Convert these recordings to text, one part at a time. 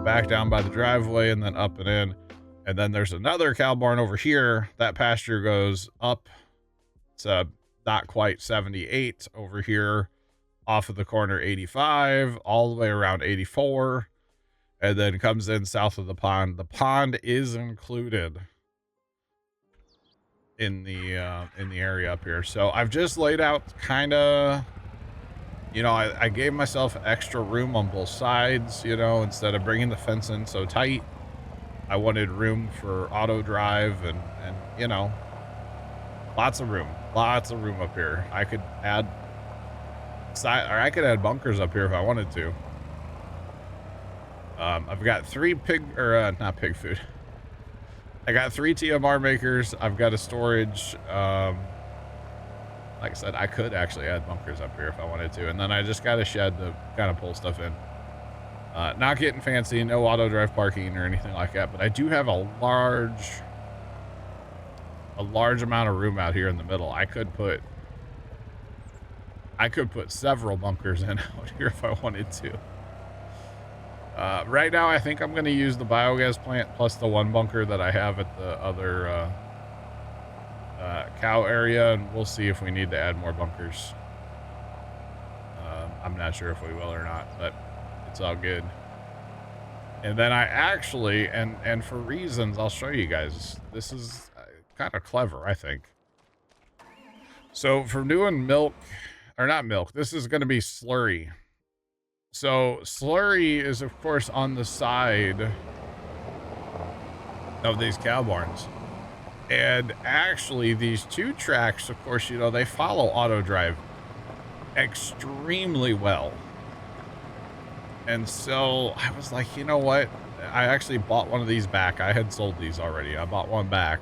back down by the driveway and then up and in. And then there's another cow barn over here. That pasture goes up to not quite 78 over here off of the corner 85 all the way around 84 and then comes in south of the pond. The pond is included in the area up here. So I've just laid out kind of, you know, I gave myself extra room on both sides, you know, instead of bringing the fence in so tight. I wanted room for auto drive and you know, lots of room up here. I could add bunkers up here if I wanted to. I've got three not pig food. I got 3 TMR makers. I've got a storage. Like I said, I could actually add bunkers up here if I wanted to. And then I just got a shed to kind of pull stuff in. Not getting fancy, no auto drive parking or anything like that, but I do have a large amount of room out here in the middle. I could put several bunkers in out here if I wanted to. Right now, I think I'm going to use the biogas plant plus the 1 bunker that I have at the other cow area, and we'll see if we need to add more bunkers. I'm not sure if we will or not, but it's all good. And then I actually, and for reasons I'll show you guys, this is kind of clever, I think. So for doing milk, or not milk, this is going to be slurry. So slurry is of course on the side of these cow barns. And actually these 2 tracks, of course, you know, they follow auto drive extremely well. And so I was like, you know what? I actually bought one of these back. I had sold these already. I bought one back.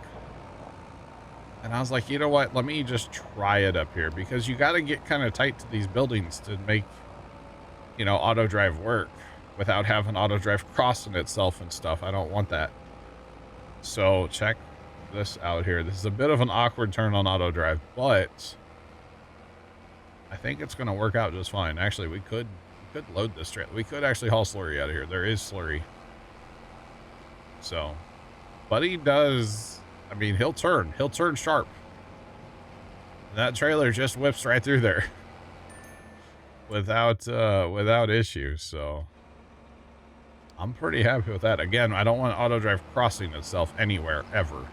And I was like, you know what? Let me just try it up here, because you got to get kind of tight to these buildings to make, you know, auto drive work without having auto drive crossing itself and stuff. I don't want that. So check this out here. This is a bit of an awkward turn on auto drive, but I think it's going to work out just fine. Actually, we could load this trailer. We could actually haul slurry out of here. There is slurry. So, but he does, I mean, he'll turn sharp. And that trailer just whips right through there without issue. So I'm pretty happy with that. Again, I don't want auto drive crossing itself anywhere ever.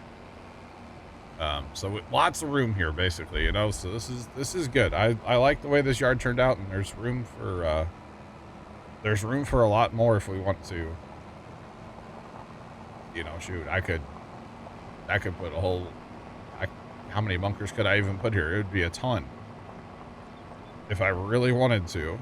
So lots of room here, basically, you know, so this is good. I like the way this yard turned out, and there's room for a lot more if we want to. You know, shoot, I could put a whole, how many bunkers could I even put here? It would be a ton if I really wanted to.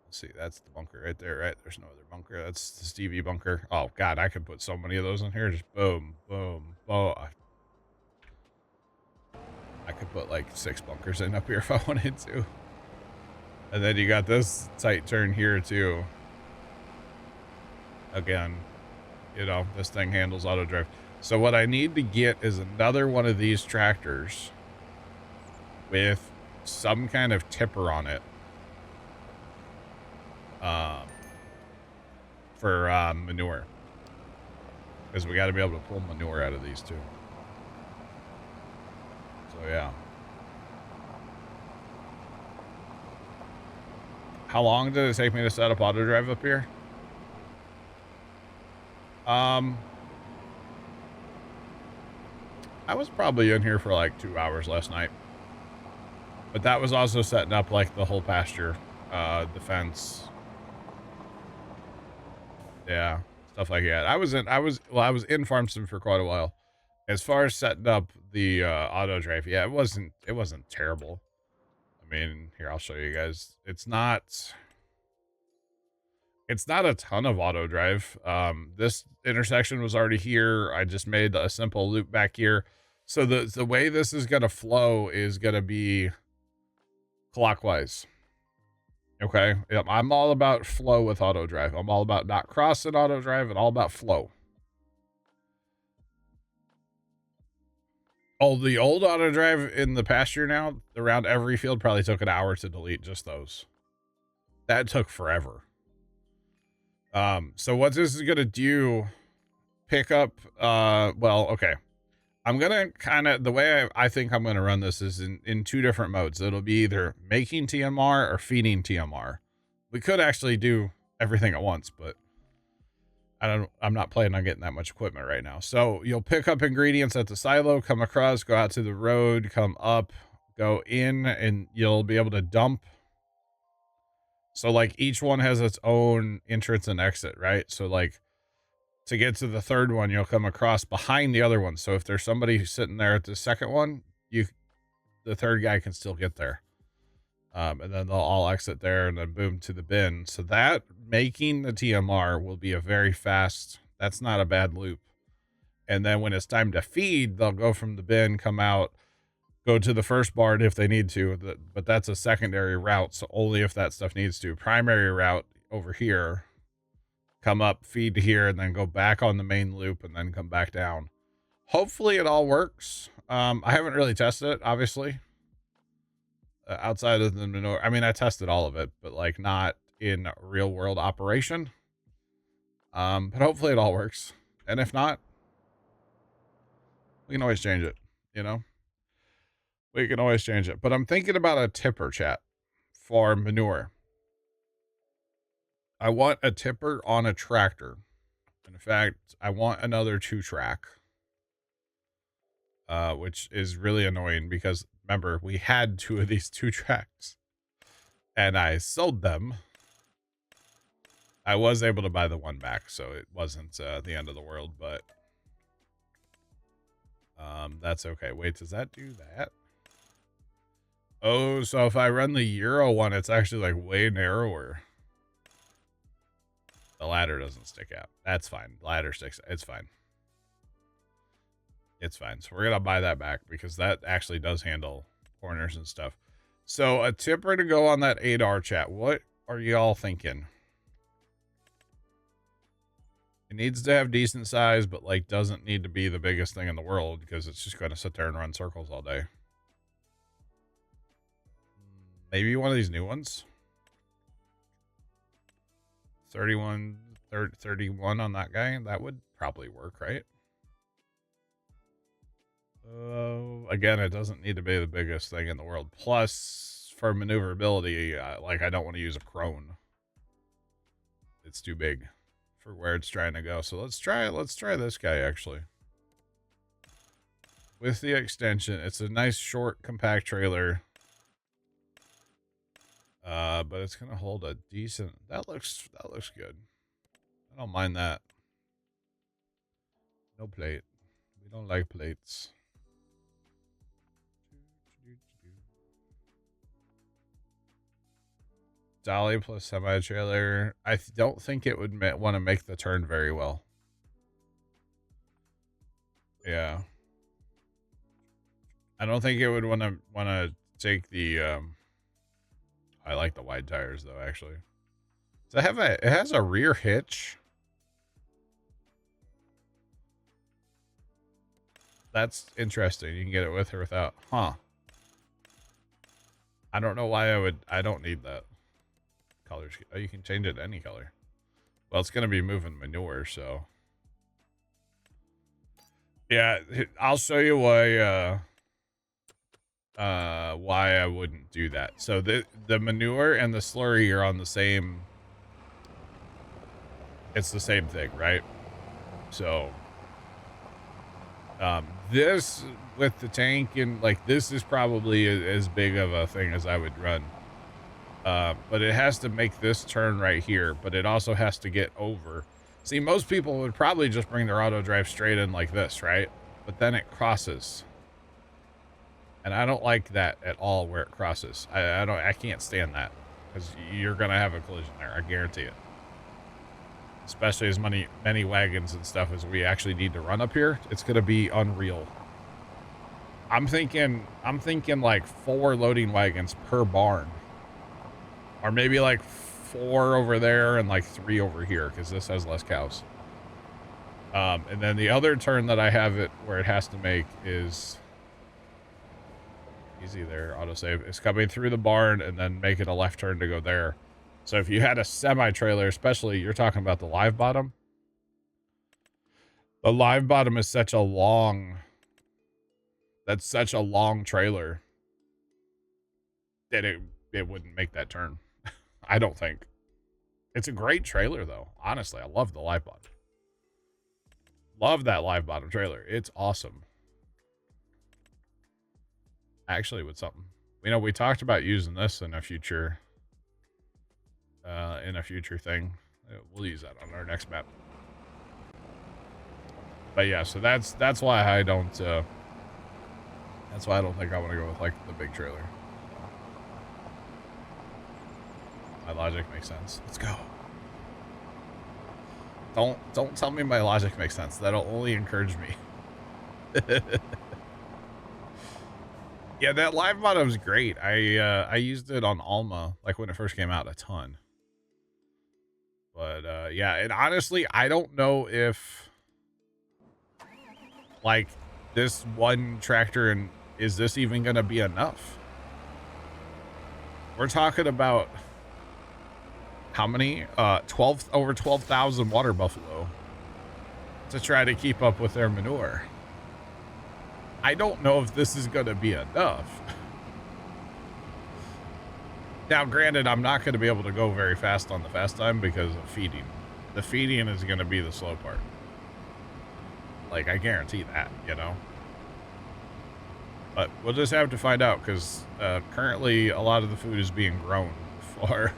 Let's see, that's the bunker right there, right? There's no other bunker. That's the Stevie bunker. Oh God, I could put so many of those in here. Just boom, boom, boom. I could put like 6 bunkers in up here if I wanted to. And then you got this tight turn here too. Again, you know, this thing handles auto drive. So what I need to get is another one of these tractors with some kind of tipper on it. For manure, because we got to be able to pull manure out of these too. So yeah. How long did it take me to set up auto drive up here? I was probably in here for like 2 hours last night, but that was also setting up like the whole pasture, the fence. Yeah, stuff like that. I was in Farmston for quite a while. As far as setting up the auto drive, yeah, it wasn't terrible. I mean, here, I'll show you guys. It's not a ton of auto drive. This intersection was already here. I just made a simple loop back here. So the way this is going to flow is going to be clockwise. Okay. Yep. I'm all about flow with auto drive. I'm all about not crossing auto drive and all about flow. Oh, the old auto drive in the pasture now, around every field, probably took an hour to delete just those. That took forever. So what this is gonna do, pick up, well, okay. I'm gonna kind of, the way I think I'm gonna run this is in two different modes. It'll be either making TMR or feeding TMR. We could actually do everything at once, but I'm not planning on getting that much equipment right now. So you'll pick up ingredients at the silo, come across, go out to the road, come up, go in, and you'll be able to dump. So like each one has its own entrance and exit, right? So like to get to the third one, you'll come across behind the other one. So if there's somebody who's sitting there at the second one, the third guy can still get there. And then they'll all exit there and then boom to the bin. So that making the TMR will be a very fast, that's not a bad loop. And then when it's time to feed, they'll go from the bin, come out, go to the first barn if they need to, but that's a secondary route. So only if that stuff needs to. Primary route over here, come up, feed to here, and then go back on the main loop and then come back down. Hopefully it all works. I haven't really tested it, obviously. Outside of the manure. I mean, I tested all of it, but like not in real world operation. But hopefully it all works. And if not, we can always change it, you know? We can always change it. But I'm thinking about a tipper, chat, for manure. I want a tipper on a tractor. In fact, I want another 2-track. Which is really annoying because remember, we had 2 of these 2-tracks and I sold them. I was able to buy the one back, so it wasn't the end of the world, but that's okay. Wait, does that do that? Oh, so if I run the Euro one, it's actually like way narrower. The ladder doesn't stick out. That's fine. The ladder sticks. It's fine. It's fine. So we're going to buy that back because that actually does handle corners and stuff. So a tipper to go on that 8R, chat. What are y'all thinking? It needs to have decent size, but like doesn't need to be the biggest thing in the world because it's just going to sit there and run circles all day. Maybe one of these new ones. 31 on that guy. That would probably work, right? Again, it doesn't need to be the biggest thing in the world. Plus, for maneuverability, like I don't want to use a crone. It's too big for where it's trying to go. So let's try this guy actually. With the extension, it's a nice short compact trailer. But it's gonna hold a decent. That looks good. I don't mind that. No plate. We don't like plates. Dolly plus semi-trailer. I don't think it would want to make the turn very well. Yeah. I don't think it would want to take the, I like the wide tires though, actually. Does it has a rear hitch? That's interesting. You can get it with or without. Huh. I don't know why I don't need that. Colors. Oh, you can change it to any color. Well, it's going to be moving manure, so. Yeah, I'll show you why I wouldn't do that. So the manure and the slurry are on the same. It's the same thing, right? So this with the tank and like this is probably as big of a thing as I would run. But it has to make this turn right here, but it also has to get over. See, most people would probably just bring their auto drive straight in like this, right? But then it crosses. And I don't like that at all where it crosses. I can't stand that because you're going to have a collision there. I guarantee it. Especially as many wagons and stuff as we actually need to run up here. It's going to be unreal. I'm thinking like 4 loading wagons per barn. Or maybe like 4 over there and like 3 over here because this has less cows. And then the other turn that I have it where it has to make is Easy there, autosave. It's coming through the barn and then making a left turn to go there. So if you had a semi-trailer, especially, you're talking about the live bottom. The live bottom is such a long... That's such a long trailer that it wouldn't make that turn. I don't think. It's a great trailer, though. Honestly, I love the live bottom. Love that live bottom trailer. It's awesome. Actually, with something. You know, we talked about using this in a future... in a future thing. We'll use that on our next map. But yeah, so that's why I don't that's why I don't think I want to go with like the big trailer. My logic makes sense. Let's go. Don't tell me my logic makes sense. That'll only encourage me. Yeah, that live bottom's great. I used it on Alma like when it first came out a ton. But yeah, and honestly, I don't know if like this one tractor and is this even going to be enough? We're talking about how many? Over 12,000 water buffalo to try to keep up with their manure. I don't know if this is going to be enough. Now, granted, I'm not going to be able to go very fast on the fast time because of feeding. The feeding is going to be the slow part. Like, I guarantee that, you know? But we'll just have to find out because currently a lot of the food is being grown for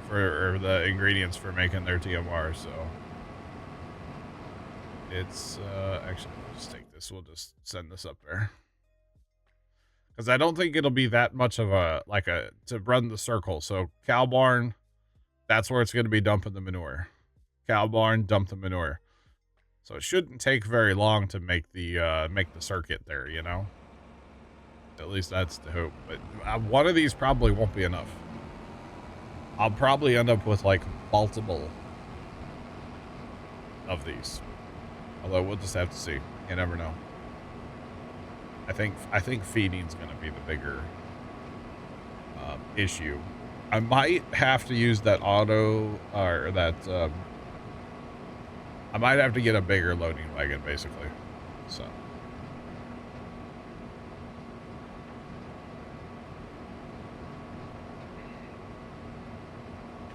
the ingredients for making their TMR. So it's actually, we'll just take this. We'll just send this up there because I don't think it'll be that much of a to run the circle. So cow barn, that's where it's going to be dumping the manure. Cow barn, dump the manure. So it shouldn't take very long to make the circuit there, you know? At least that's the hope. But one of these probably won't be enough. I'll probably end up with like multiple of these. Although we'll just have to see. You never know. I think feeding's going to be the bigger issue. I might have to use that auto or that I might have to get a bigger loading wagon, basically. So.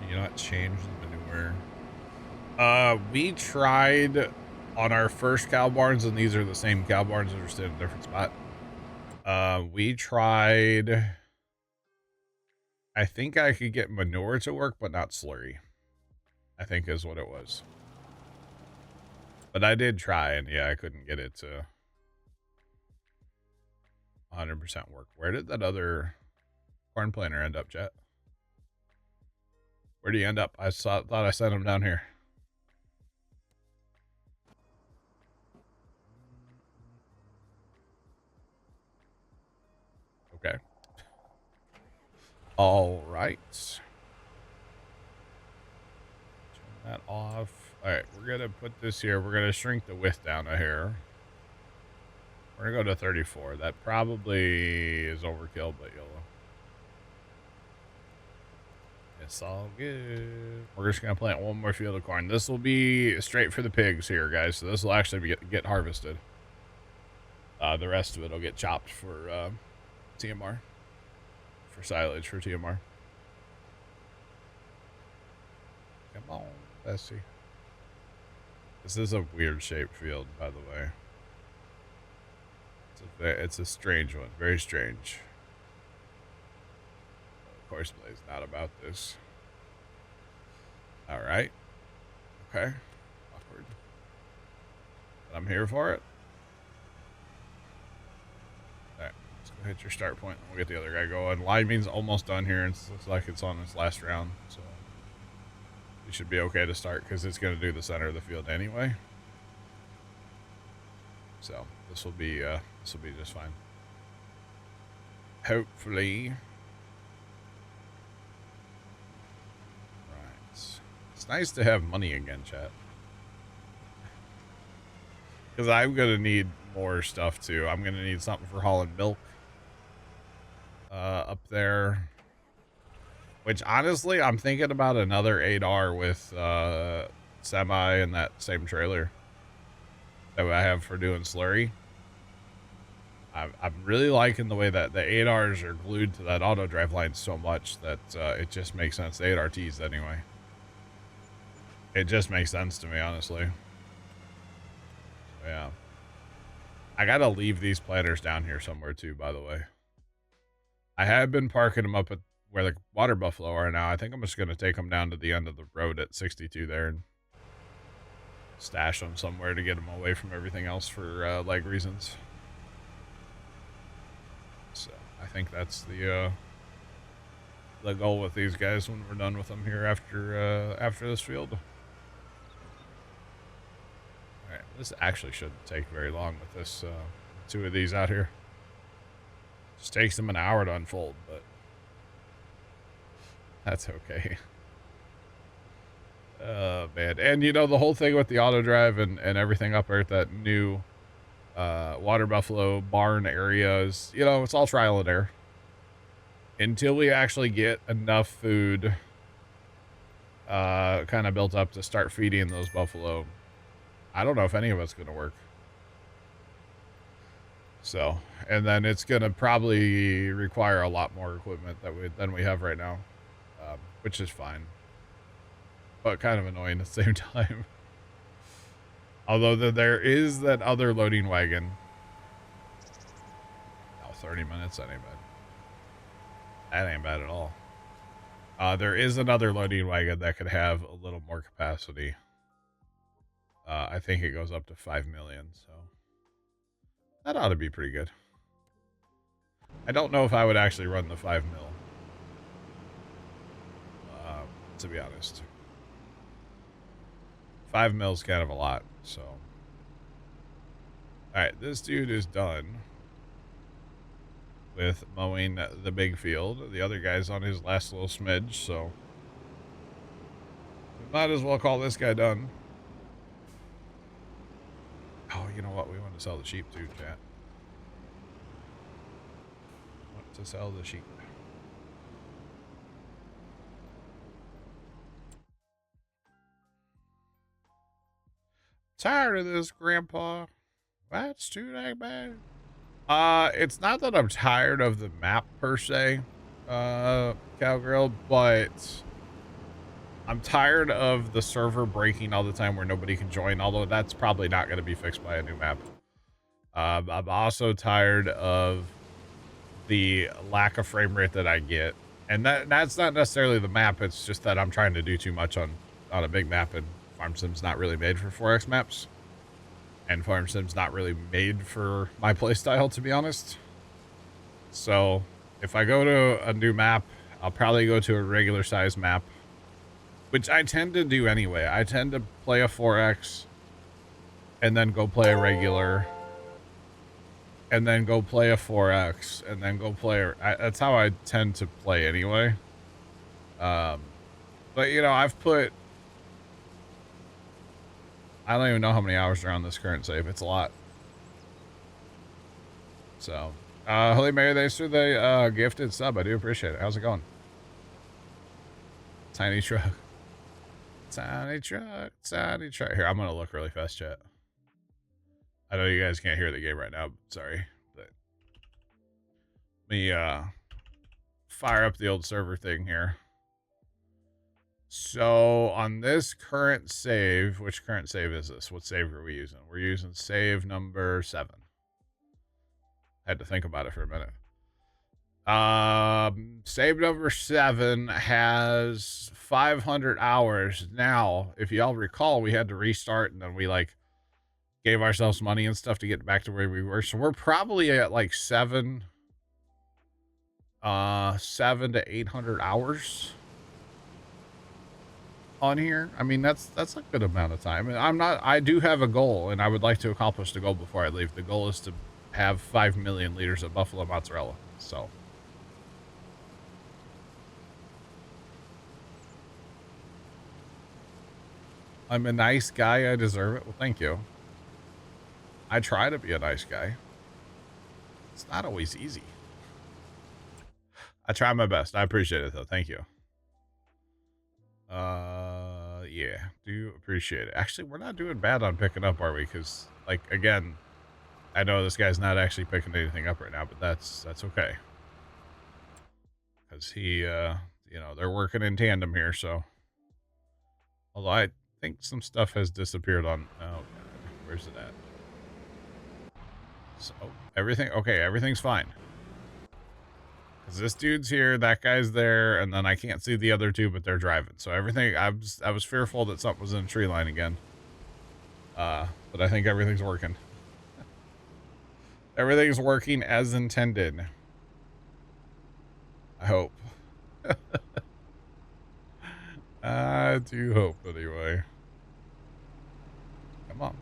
Can you not change the manure? We tried on our first cow barns, and these are the same cow barns that are still in a different spot. We tried... I think I could get manure to work, but not slurry. I think is what it was. But I did try, and yeah, I couldn't get it to 100% work. Where did that other corn planter end up, Jet? Where do you end up? I thought I sent him down here. Okay. All right. Turn that off. All right, we're going to put this here. We're going to shrink the width down a hair. We're going to go to 34. That probably is overkill, but you'll... It's all good. We're just going to plant one more field of corn. This will be straight for the pigs here, guys. So this will actually get harvested. The rest of it will get chopped for TMR. For silage for TMR. Come on, Bessie. This is a weird shaped field, by the way. It's a strange one. Very strange. Course play is not about this. All right. Okay. Awkward. But I'm here for it. All right. Let's go hit your start point. We'll get the other guy going. Line means almost done here. And it looks like it's on its last round. So you should be okay to start because it's going to do the center of the field anyway. So this will be just fine. Hopefully. It's nice to have money again, chat. Because I'm going to need more stuff, too. I'm going to need something for hauling milk. up there. Which honestly, I'm thinking about another 8R with semi and that same trailer that I have for doing slurry. I'm really liking the way that the 8Rs are glued to that auto drive line so much that it just makes sense. The 8RTs anyway. It just makes sense to me, honestly. So, yeah. I gotta leave these planters down here somewhere too, by the way. I have been parking them up at where the water buffalo are now. I think I'm just gonna take them down to the end of the road at 62 there and stash them somewhere to get them away from everything else for leg reasons. So I think that's the goal with these guys when we're done with them here after this field. All right, this actually shouldn't take very long with this two of these out here. Just takes them an hour to unfold, but that's okay. Man, and you know the whole thing with the auto drive and everything up there at that new water buffalo barn areas, you know, it's all trial and error until we actually get enough food kind of built up to start feeding those buffalo. I don't know if any of it's gonna work. So, and then it's gonna probably require a lot more equipment than we have right now, which is fine, but kind of annoying at the same time. Although there is that other loading wagon. Oh, 30 minutes, that ain't bad. That ain't bad at all. There is another loading wagon that could have a little more capacity. I think it goes up to 5 million, so that ought to be pretty good. I don't know if I would actually run the 5 mil, to be honest. 5 mil's kind of a lot, so. Alright, this dude is done with mowing the big field. The other guy's on his last little smidge, so we might as well call this guy done. Oh, you know what? We want to sell the sheep too, chat. Want to sell the sheep. Tired of this, Grandpa. That's too dang bad. It's not that I'm tired of the map per se, Cowgirl, but I'm tired of the server breaking all the time where nobody can join, although that's probably not going to be fixed by a new map. I'm also tired of the lack of frame rate that I get. And that's not necessarily the map, it's just that I'm trying to do too much on a big map, and Farm Sim's not really made for 4X maps. And Farm Sim's not really made for my playstyle, to be honest. So, if I go to a new map, I'll probably go to a regular size map, which I tend to do anyway. I tend to play a 4X, and then go play a regular, and then go play a 4X, and then go play that's how I tend to play anyway. But, you know, I've put... I don't even know how many hours are on this current save. It's a lot. So, Holy Mary, thanks for the gifted sub. I do appreciate it. How's it going? Tiny truck. Tiny truck. Tiny truck. Here, I'm going to look really fast, chat. I know you guys can't hear the game right now. Sorry. But let me fire up the old server thing here. So on this current save, which current save is this? What save are we using? We're using save number 7. I had to think about it for a minute. Save number 7 has 500 hours. Now, if y'all recall, we had to restart, and then we like gave ourselves money and stuff to get back to where we were. So we're probably at like 7 to 800 hours on here. I mean, that's a good amount of time. And I do have a goal, and I would like to accomplish the goal before I leave. The goal is to have 5 million liters of buffalo mozzarella. So I'm a nice guy. I deserve it. Well, thank you. I try to be a nice guy. It's not always easy. I try my best. I appreciate it though. Thank you. Yeah, do appreciate it. Actually, we're not doing bad on picking up, are we? Because, like, again, I know this guy's not actually picking anything up right now, but that's okay. Because he, you know, they're working in tandem here, so. Although I think some stuff has disappeared on, oh, God, where's it at? So, everything, okay, everything's fine. Because this dude's here, that guy's there, and then I can't see the other two, but they're driving. So everything, I was fearful that something was in a tree line again. But I think everything's working. Everything's working as intended. I hope. I do hope, anyway. Come on.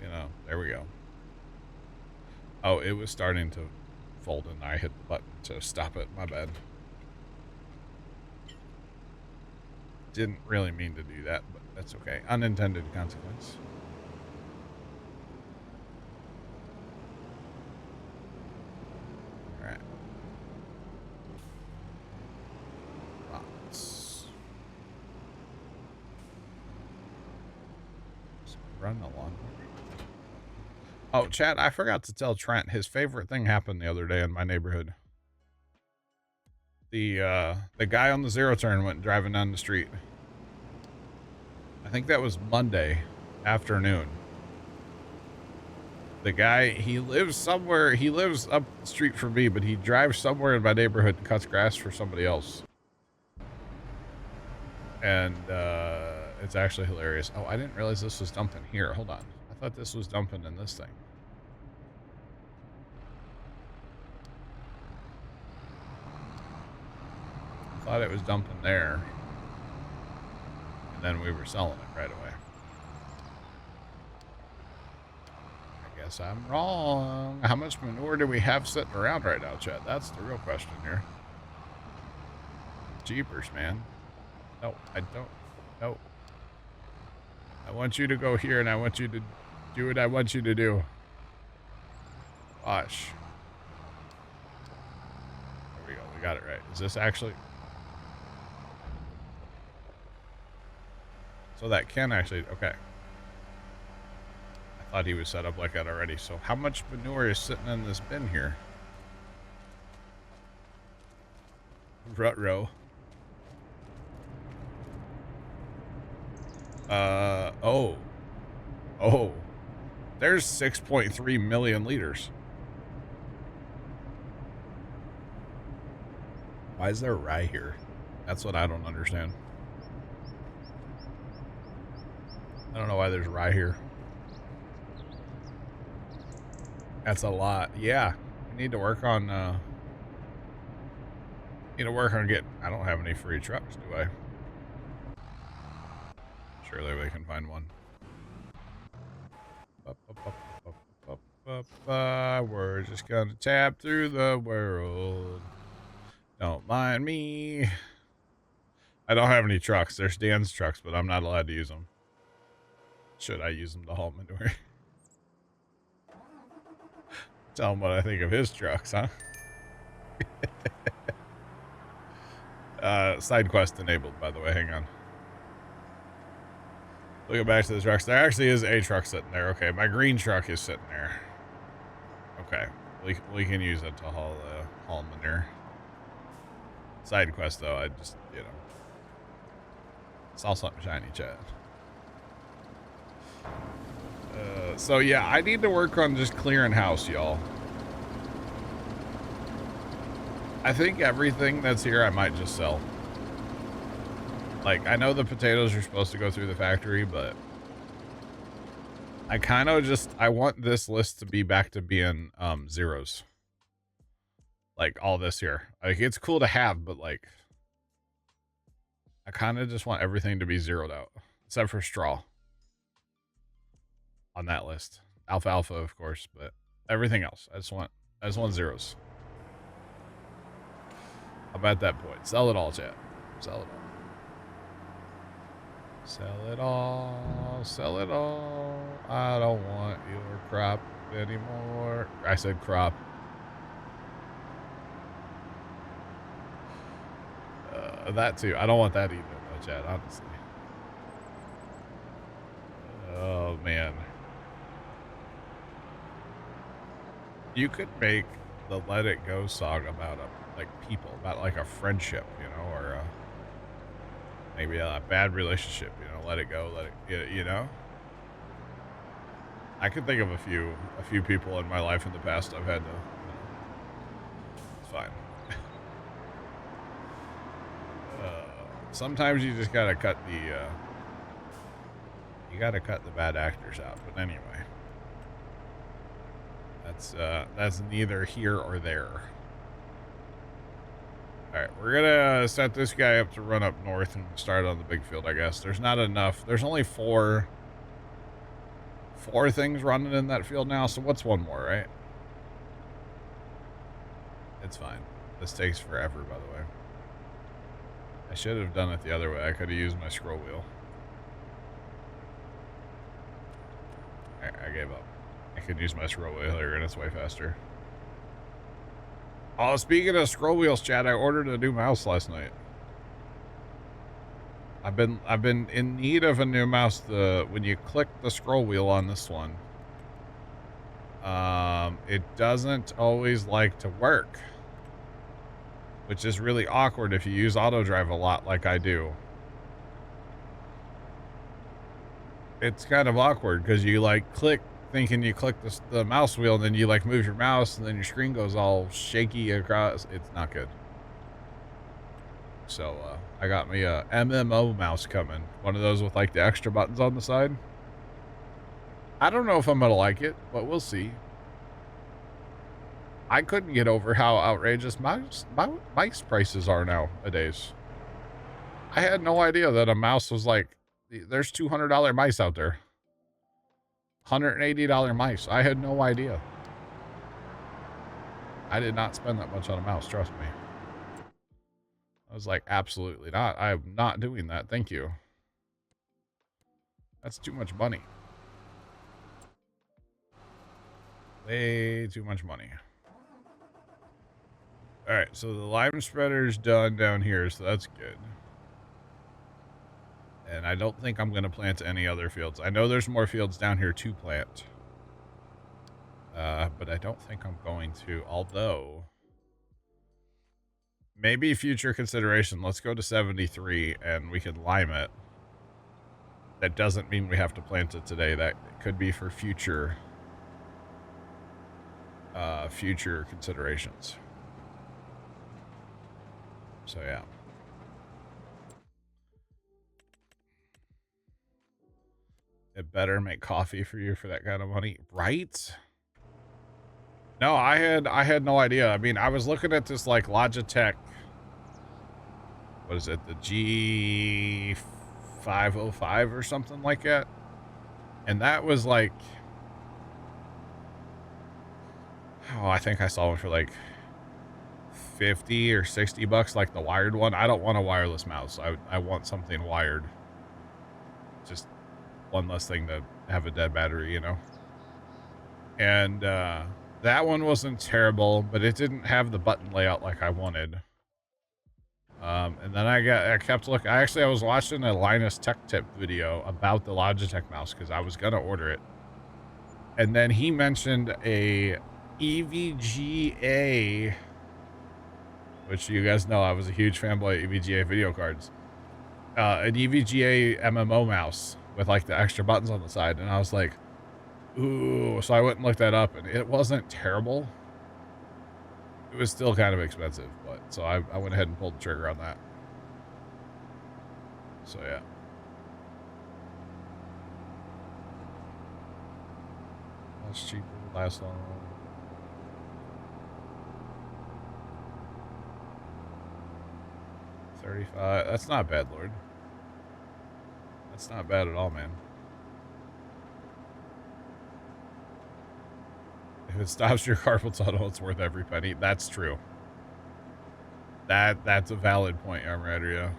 You know, there we go. Oh, it was starting to fold, and I hit the button to stop it. My bad. Didn't really mean to do that, but that's okay. Unintended consequence. All right. Lots. Just run along. Oh, Chad, I forgot to tell Trent his favorite thing happened the other day in my neighborhood. The guy on the zero turn went driving down the street. I think that was Monday afternoon. The guy, he lives somewhere, he lives up the street from me, but he drives somewhere in my neighborhood and cuts grass for somebody else. And it's actually hilarious. Oh, I didn't realize this was dumping here. Hold on. I thought this was dumping in this thing. I thought it was dumping there. And then we were selling it right away. I guess I'm wrong. How much manure do we have sitting around right now, Chad? That's the real question here. Jeepers, man. No, I don't. No. I want you to go here, and I want you to do what I want you to do. Gosh. There we go. We got it right. Is this actually... So that can actually... Okay. I thought he was set up like that already. So how much manure is sitting in this bin here? Rut-row. Oh. Oh. There's 6.3 million liters. Why is there rye here? That's what I don't understand. I don't know why there's rye here. That's a lot. Yeah. I need to work on, getting... I don't have any free trucks, do I? Surely we can find one. We're just gonna tap through the world. Don't mind me. I don't have any trucks. There's Dan's trucks, but I'm not allowed to use them. Should I use them to haul manure? Tell him what I think of his trucks, huh? Side quest enabled, by the way. Hang on. We'll go back to the trucks. There actually is a truck sitting there. Okay, my green truck is sitting there. Okay, we can use it to haul manure. Side quest, though, I just, saw something shiny, Chad. So yeah, I need to work on just clearing house, y'all. I think everything that's here I might just sell. Like, I know the potatoes are supposed to go through the factory, but I kind of I want this list to be back to being zeros. Like, all this here. Like, it's cool to have, but like, I kind of just want everything to be zeroed out. Except for straw. On that list. Alfalfa, of course, but everything else. I just want zeros. I'm at that point. Sell it all, chat. Sell it all. Sell it all. Sell it all. I don't want your crop anymore. I said crop. That too. I don't want that either, though, Chad, honestly. Oh, man. You could make the Let It Go song about people, about like a friendship, you know, or maybe a bad relationship, you know, let it go, let it, you know. I could think of a few people in my life in the past I've had to, it's fine. Sometimes you just gotta cut the, bad actors out, but anyway. That's neither here or there. Alright, we're gonna set this guy up to run up north and start on the big field, I guess. There's not enough. There's only four things running in that field now, so what's one more, right? It's fine. This takes forever, by the way. I should have done it the other way. I could have used my scroll wheel. I gave up. I could use my scroll wheel here, and it's way faster. Oh, speaking of scroll wheels, Chad, I ordered a new mouse last night. I've been in need of a new mouse. When you click the scroll wheel on this one, it doesn't always like to work, which is really awkward if you use auto drive a lot like I do. It's kind of awkward because you like click thinking you click the mouse wheel, and then you like move your mouse, and then your screen goes all shaky across. It's not good. So I got me a MMO mouse coming, one of those with like the extra buttons on the side. I don't know if I'm gonna like it, but we'll see. I couldn't get over how outrageous mice prices are nowadays. I had no idea that a mouse was like, there's $200 mice out there. $180 mice. I had no idea. I did not spend that much on a mouse, trust me. I was like, absolutely not. I'm not doing that. Thank you. That's too much money. Way too much money. All right, so the lime spreader's done down here, so that's good. And I don't think I'm going to plant any other fields. I know there's more fields down here to plant. But I don't think I'm going to, although maybe future consideration. Let's go to 73 and we can lime it. That doesn't mean we have to plant it today. That could be for future considerations. So yeah. It better make coffee for you for that kind of money, right? No, I had no idea. I mean, I was looking at this like Logitech. What is it? The G505 or something like that. And that was like, oh, I think I saw one for like 50 or 60 bucks, like the wired one. I don't want a wireless mouse. I want something wired. Just one less thing to have a dead battery, you know? And that one wasn't terrible, but it didn't have the button layout like I wanted. And then I kept looking. I was watching a Linus Tech Tip video about the Logitech mouse because I was gonna order it. And then he mentioned a EVGA, which you guys know I was a huge fanboy of EVGA video cards. An EVGA MMO mouse with like the extra buttons on the side, and I was like, ooh. So I went and looked that up, and it wasn't terrible. It was still kind of expensive, but so I went ahead and pulled the trigger on that. So yeah. That's cheaper, lasts long. $35. That's not bad, Lord. That's not bad at all, man. If it stops your carpal tunnel, it's worth every penny. That's true. That's a valid point, Armadria.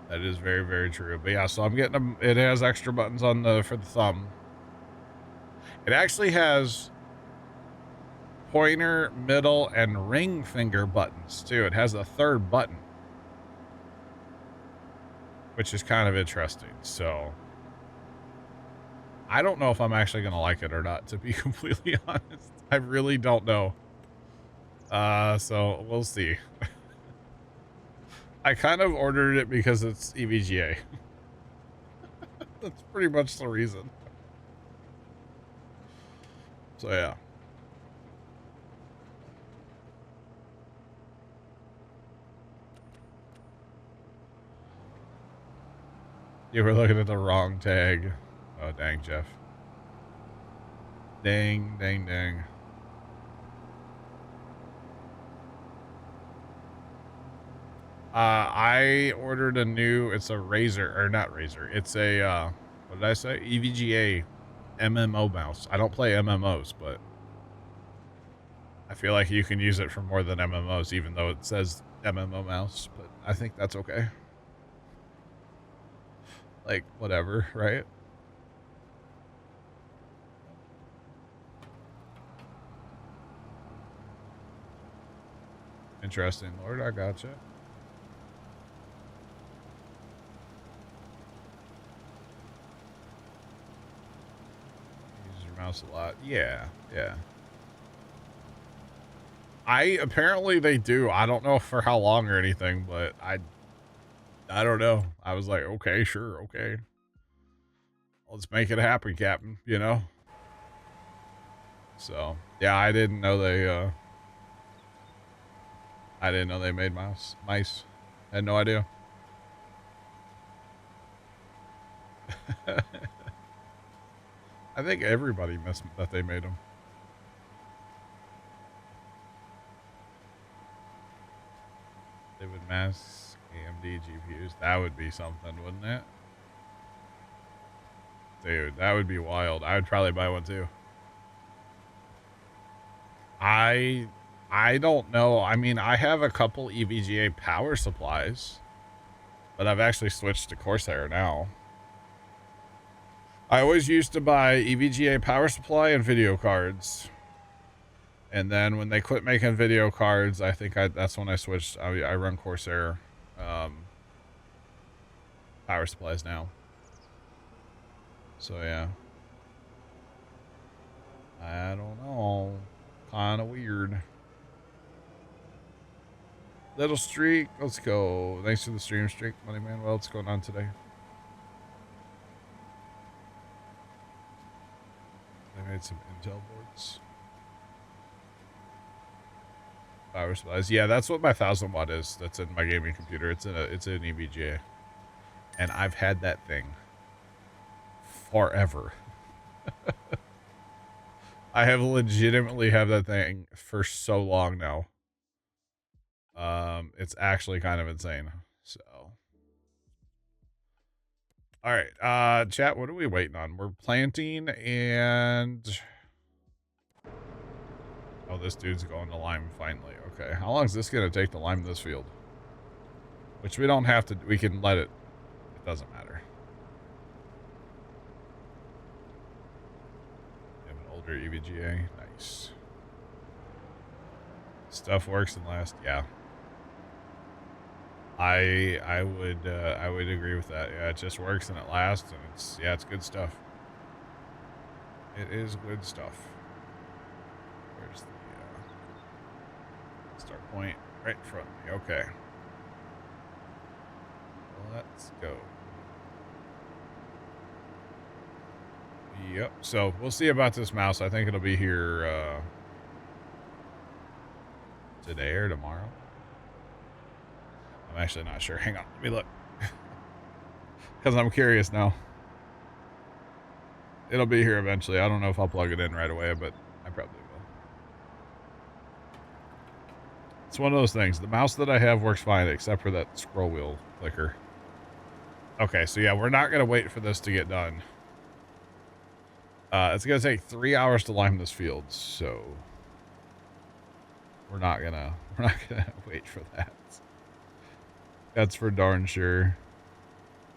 That is very, very true. But yeah, so I'm getting them. It has extra buttons on for the thumb. It actually has pointer, middle, and ring finger buttons too. It has a third button, which is kind of interesting. So I don't know if I'm actually going to like it or not, to be completely honest. I really don't know. So we'll see. I kind of ordered it because it's EVGA. That's pretty much the reason. So yeah. You were looking at the wrong tag. Oh, dang, Jeff. Dang, dang, dang. I ordered a new, it's a Razer, or not Razer. It's a, what did I say? EVGA MMO mouse. I don't play MMOs, but I feel like you can use it for more than MMOs, even though it says MMO mouse, but I think that's okay. Like, whatever, right? Interesting, Lord. I gotcha. Use your mouse a lot. Yeah, yeah. Apparently they do. I don't know for how long or anything, but I don't know. I was like, okay, sure, okay. Let's make it happen, Captain, you know? So, yeah, I didn't know they made mice. Had no idea. I think everybody missed that they made them. They would mask AMD GPUs. That would be something, wouldn't it? Dude, that would be wild. I would probably buy one too. I don't know. I mean, I have a couple EVGA power supplies, but I've actually switched to Corsair now. I always used to buy EVGA power supply and video cards. And then when they quit making video cards, I think that's when I switched. I run Corsair power supplies now. So yeah. I don't know. Kind of weird. Little streak. Let's go. Thanks for the stream streak, Money Man. Well, what's going on today? I made some Intel boards. Power supplies. Yeah, that's what my 1000 watt is. That's in my gaming computer. It's an EVGA. And I've had that thing forever. I have legitimately had that thing for so long now. It's actually kind of insane. So, all right, chat, what are we waiting on? We're planting and oh, this dude's going to lime finally. Okay, how long is this gonna take to lime this field? Which we don't have to. We can let it. It doesn't matter. We have an older EVGA. Nice. Stuff works and lasts. Yeah. I would agree with that. Yeah, it just works and it lasts, and it's good stuff. It is good stuff. Where's the start point? Right in front of me. Okay. Let's go. Yep. So we'll see about this mouse. I think it'll be here today or tomorrow. I'm actually not sure. Hang on. Let me look. Because I'm curious now. It'll be here eventually. I don't know if I'll plug it in right away, but I probably will. It's one of those things. The mouse that I have works fine, except for that scroll wheel clicker. Okay, so yeah, we're not going to wait for this to get done. It's going to take 3 hours to lime this field, so we're not gonna wait for that. That's for darn sure.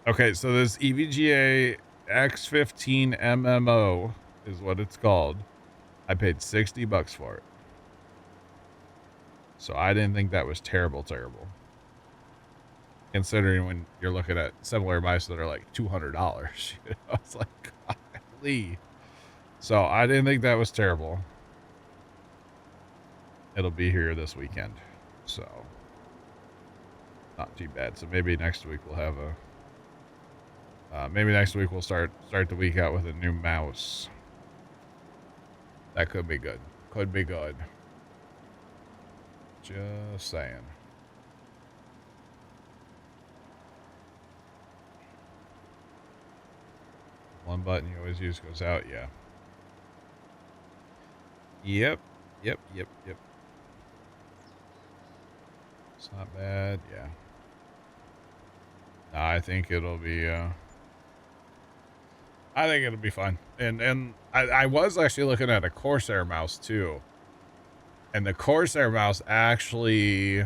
Okay, so this EVGA X15 MMO is what it's called. I paid $60 for it. So I didn't think that was terrible. Considering when you're looking at similar mice that are like $200. I was like, golly. So I didn't think that was terrible. It'll be here this weekend. So not too bad. So maybe next week we'll have maybe next week we'll start the week out with a new mouse. That could be good. Could be good. Just saying. One button you always use goes out, yeah. Yep. It's not bad, yeah. No, I think it'll be fun. And I was actually looking at a Corsair mouse too. And the Corsair mouse actually,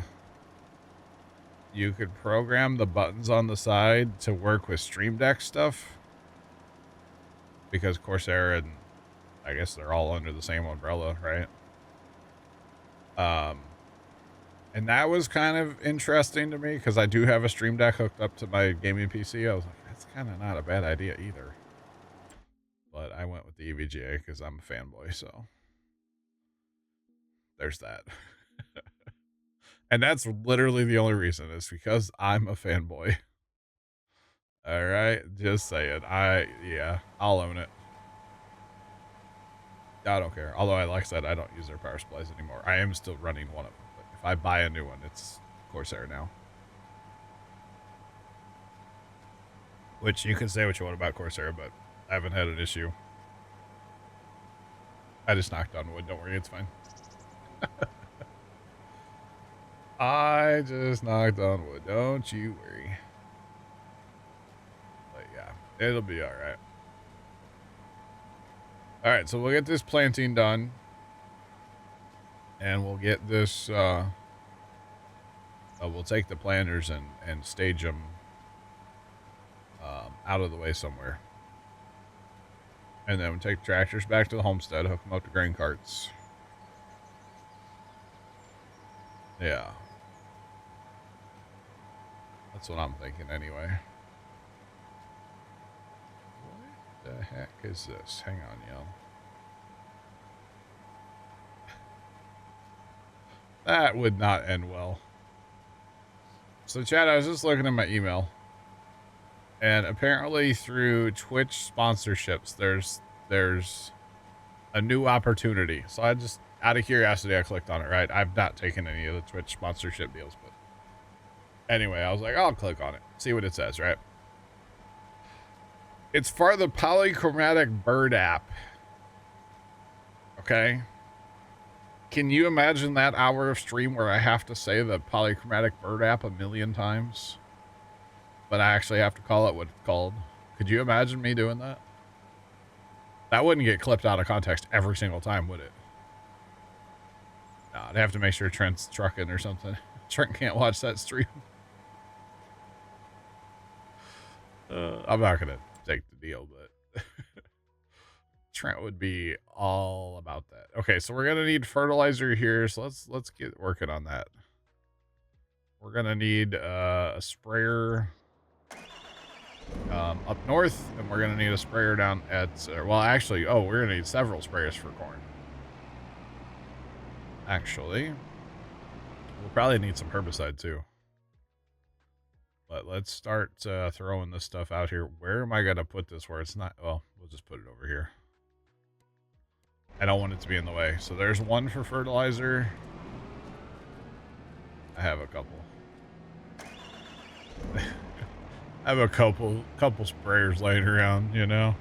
you could program the buttons on the side to work with Stream Deck stuff. Because Corsair and I guess they're all under the same umbrella, right? And that was kind of interesting to me because I do have a Stream Deck hooked up to my gaming PC. I was like, that's kind of not a bad idea either. But I went with the EVGA because I'm a fanboy, so there's that. And that's literally the only reason, is because I'm a fanboy. All right, just saying. I'll own it. I don't care. Although, like I said, I don't use their power supplies anymore. I am still running one of them. But if I buy a new one, it's Corsair now. Which you can say what you want about Corsair, but I haven't had an issue. I just knocked on wood. Don't worry, it's fine. I just knocked on wood. Don't you worry. But yeah, it'll be all right. All right, so we'll get this planting done. And we'll get this, we'll take the planters and stage them out of the way somewhere. And then we'll take the tractors back to the homestead, hook them up to grain carts. Yeah. That's what I'm thinking anyway. What the heck is this? Hang on, y'all. That would not end well. So, Chad, I was just looking at my email. And apparently through Twitch sponsorships, there's a new opportunity. So I just, out of curiosity, I clicked on it, right? I've not taken any of the Twitch sponsorship deals, but anyway, I was like, I'll click on it, see what it says, right? It's for the polychromatic bird app. Okay. Can you imagine that hour of stream where I have to say the polychromatic bird app 1,000,000 times? But I actually have to call it what it's called. Could you imagine me doing that? That wouldn't get clipped out of context every single time, would it? No, I'd have to make sure Trent's trucking or something. Trent can't watch that stream. I'm not going to take the deal, but Trent would be all about that. Okay, so we're going to need fertilizer here. So let's get working on that. We're going to need a sprayer up north, and we're going to need a sprayer down at, well, actually, we're going to need several sprayers for corn. Actually, we'll probably need some herbicide too. But let's start throwing this stuff out here. Where am I going to put this where it's not? Well, we'll just put it over here. I don't want it to be in the way. So there's one for fertilizer. I have a couple. I have a couple sprayers laying around, you know.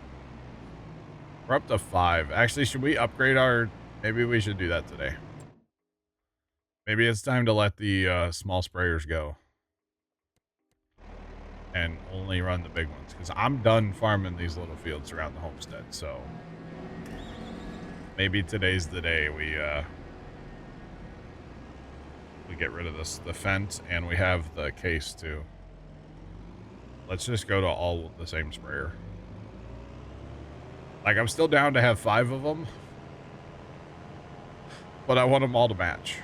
We're up to 5. Actually, should we upgrade our... Maybe we should do that today. Maybe it's time to let the small sprayers go. And only run the big ones. Because I'm done farming these little fields around the homestead, so... Maybe today's the day we get rid of the fence, and we have the case too. Let's just go to all the same sprayer. Like, I'm still down to have 5 of them, but I want them all to match.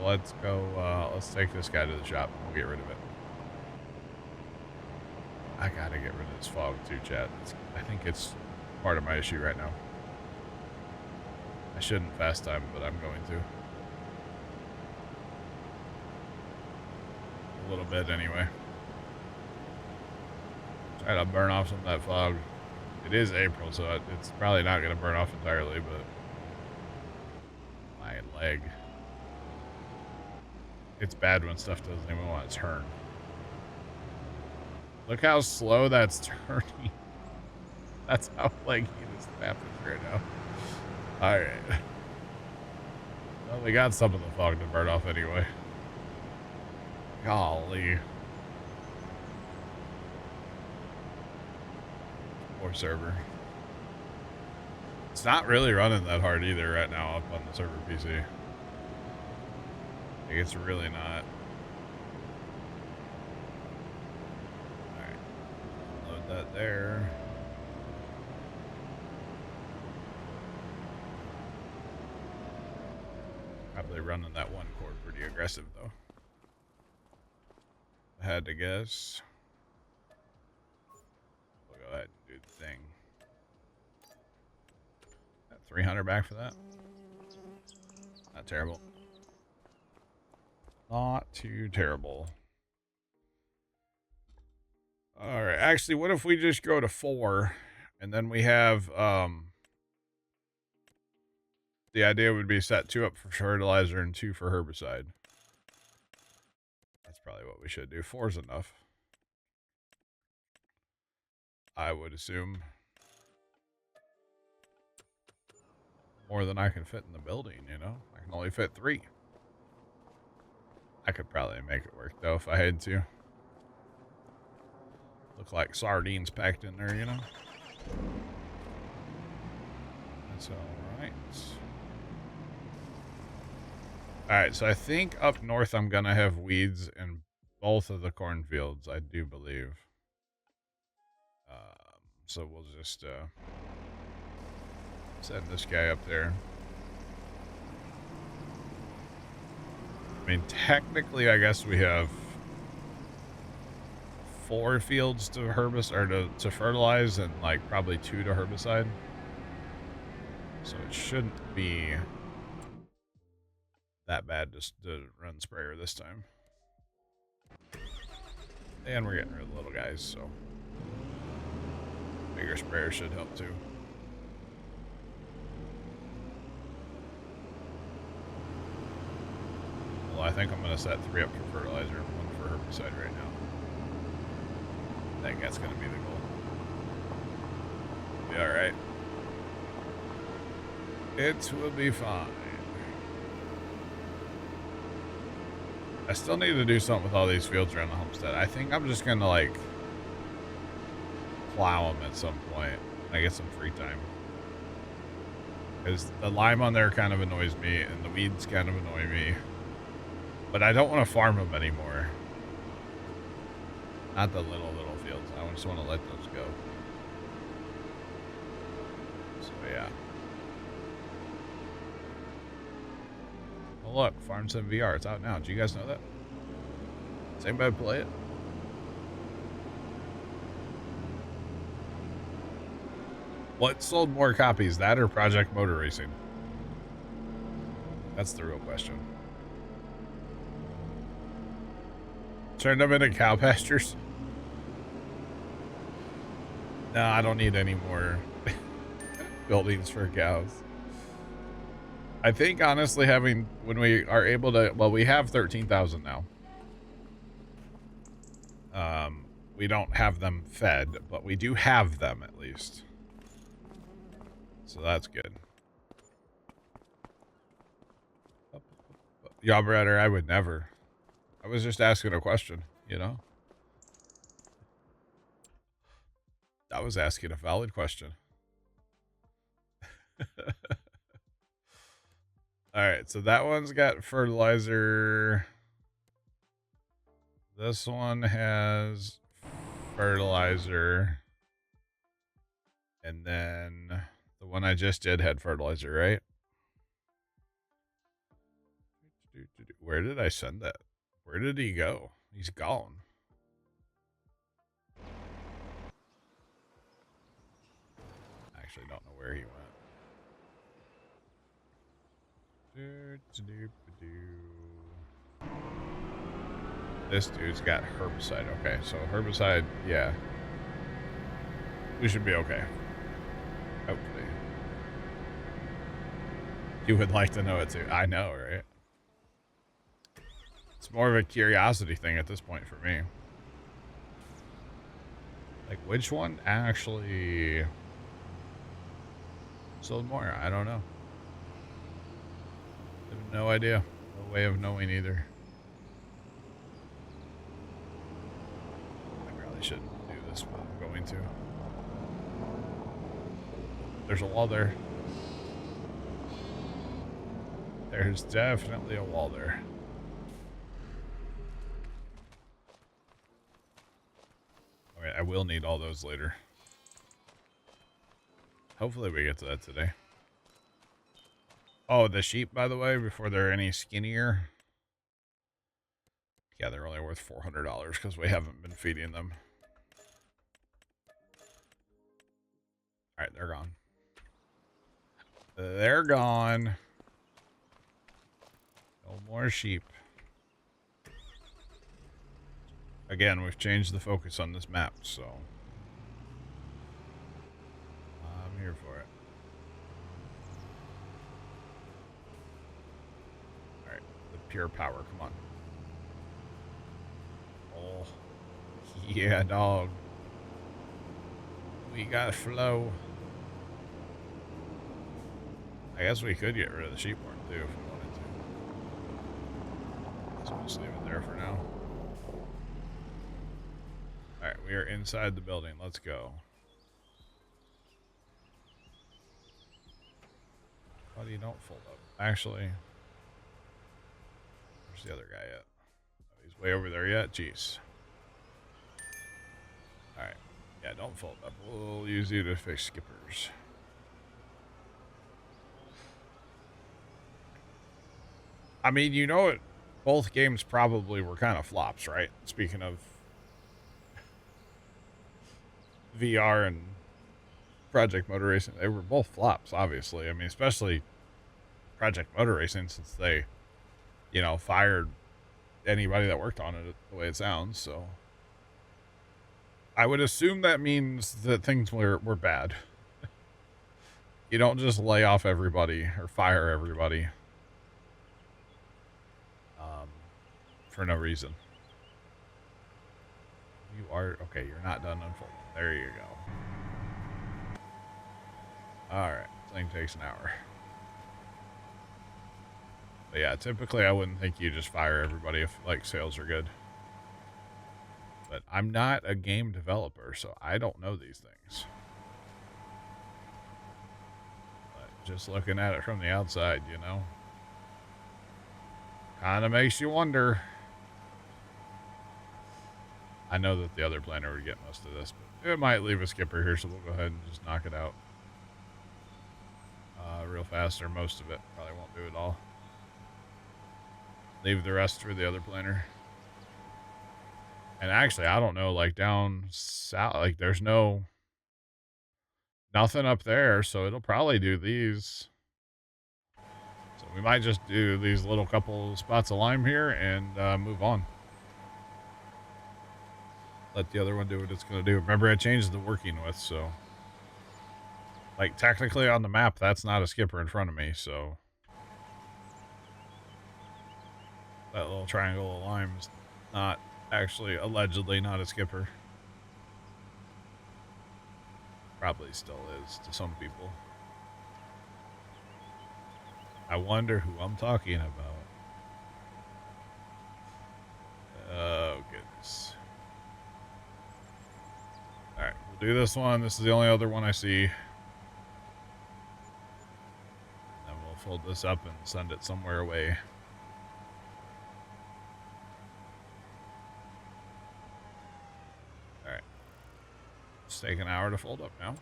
So let's go, let's take this guy to the shop and we'll get rid of it. I gotta get rid of this fog too, chat. I think it's part of my issue right now. I shouldn't fast time, but I'm going to. A little bit anyway. Try to burn off some of that fog. It is April, so it's probably not going to burn off entirely, but my leg. It's bad when stuff doesn't even want to turn. Look how slow that's turning. That's how leggy this map is right now. Alright. Well, we got some of the fog to burn off anyway. Golly. Poor server. It's not really running that hard either right now up on the server PC. Like, it's really not. Alright. Load that there. Probably running that one cord pretty aggressive though. I had to guess. We'll go ahead and do the thing. 300 back for that. Not terrible. Not too terrible. All right. Actually, what if we just go to 4 and then we have the idea would be set 2 up for fertilizer and 2 for herbicide. That's probably what we should do. 4's enough. I would assume. More than I can fit in the building, you know? I can only fit 3. I could probably make it work, though, if I had to. Look like sardines packed in there, you know? That's alright. Alright, so I think up north I'm gonna have weeds in both of the cornfields, I do believe. So we'll just send this guy up there. I mean, technically, I guess we have 4 fields to herbicide or to fertilize, and like probably 2 to herbicide. So it shouldn't be that bad just to run sprayer this time. And we're getting rid of the little guys, so bigger sprayer should help too. Well, I think I'm going to set 3 up for fertilizer and 1 for herbicide right now. I think that's going to be the goal. Be alright. It will be fine. I still need to do something with all these fields around the homestead. I think I'm just going to, like, plow them at some point when I get some free time. Because the lime on there kind of annoys me, and the weeds kind of annoy me. But I don't want to farm them anymore. Not the little fields. I just want to let those go. So, yeah. Oh, look. Farm Sim VR. It's out now. Did you guys know that? Does anybody play it? What sold more copies, that or Project Motor Racing? That's the real question. Turn them into cow pastures? No, I don't need any more buildings for cows. I think, honestly, when we are able to, well, we have 13,000 now. We don't have them fed, but we do have them at least. So that's good. Yeah, brother, I would never. I was just asking a question, you know? I was asking a valid question. Alright, so that one's got fertilizer. This one has fertilizer. And then the one I just did had fertilizer, right? Where did I send that? Where did he go? He's gone. I actually don't know where he went. This dude's got herbicide. Okay, so herbicide, yeah. We should be okay. Hopefully. You would like to know it too. I know, right? It's more of a curiosity thing at this point for me. Like, which one actually sold more? I don't know. I have no idea. No way of knowing either. I probably shouldn't do this, but I'm going to. There's a wall there. There's definitely a wall there. Okay, I will need all those later. Hopefully we get to that today. Oh, the sheep, by the way, before they're any skinnier. Yeah, they're only worth $400 because we haven't been feeding them. All right, they're gone. They're gone. No more sheep. Again, we've changed the focus on this map, so I'm here for it. All right, the pure power, come on. Oh, yeah, dog. We got flow. I guess we could get rid of the sheep barn too if we wanted to. So we'll just leave it there for now. Alright, we are inside the building. Let's go. Why do you don't fold up? Actually, where's the other guy at? Oh, he's way over there yet? Jeez. Alright. Yeah, don't fold up. We'll use you to fix skippers. I mean, you know it. Both games probably were kind of flops, right? Speaking of VR and Project Motor Racing, they were both flops, obviously. I mean, especially Project Motor Racing, since they, you know, fired anybody that worked on it the way it sounds. So I would assume that means that things were bad. You don't just lay off everybody or fire everybody for no reason. You are okay. You're not done unfolding. There you go. All right, thing takes an hour. But yeah, typically I wouldn't think you just fire everybody if like sales are good. But I'm not a game developer, so I don't know these things. But just looking at it from the outside, you know, kind of makes you wonder. I know that the other planner would get most of this, but it might leave a skipper here, so we'll go ahead and just knock it out real fast, or most of it. Probably won't do it all. Leave the rest for the other planner. And actually, I don't know, like down south, like there's nothing up there, so it'll probably do these. So we might just do these little couple spots of lime here and move on. Let the other one do what it's going to do. Remember, I changed the working with, so like technically on the map, that's not a skipper in front of me, so that little triangle of lime is not actually, allegedly, not a skipper. Probably still is to some people. I wonder who I'm talking about. Oh, goodness. Alright, we'll do this one. This is the only other one I see. Then we'll fold this up and send it somewhere away. Alright. It's taking an hour to fold up now.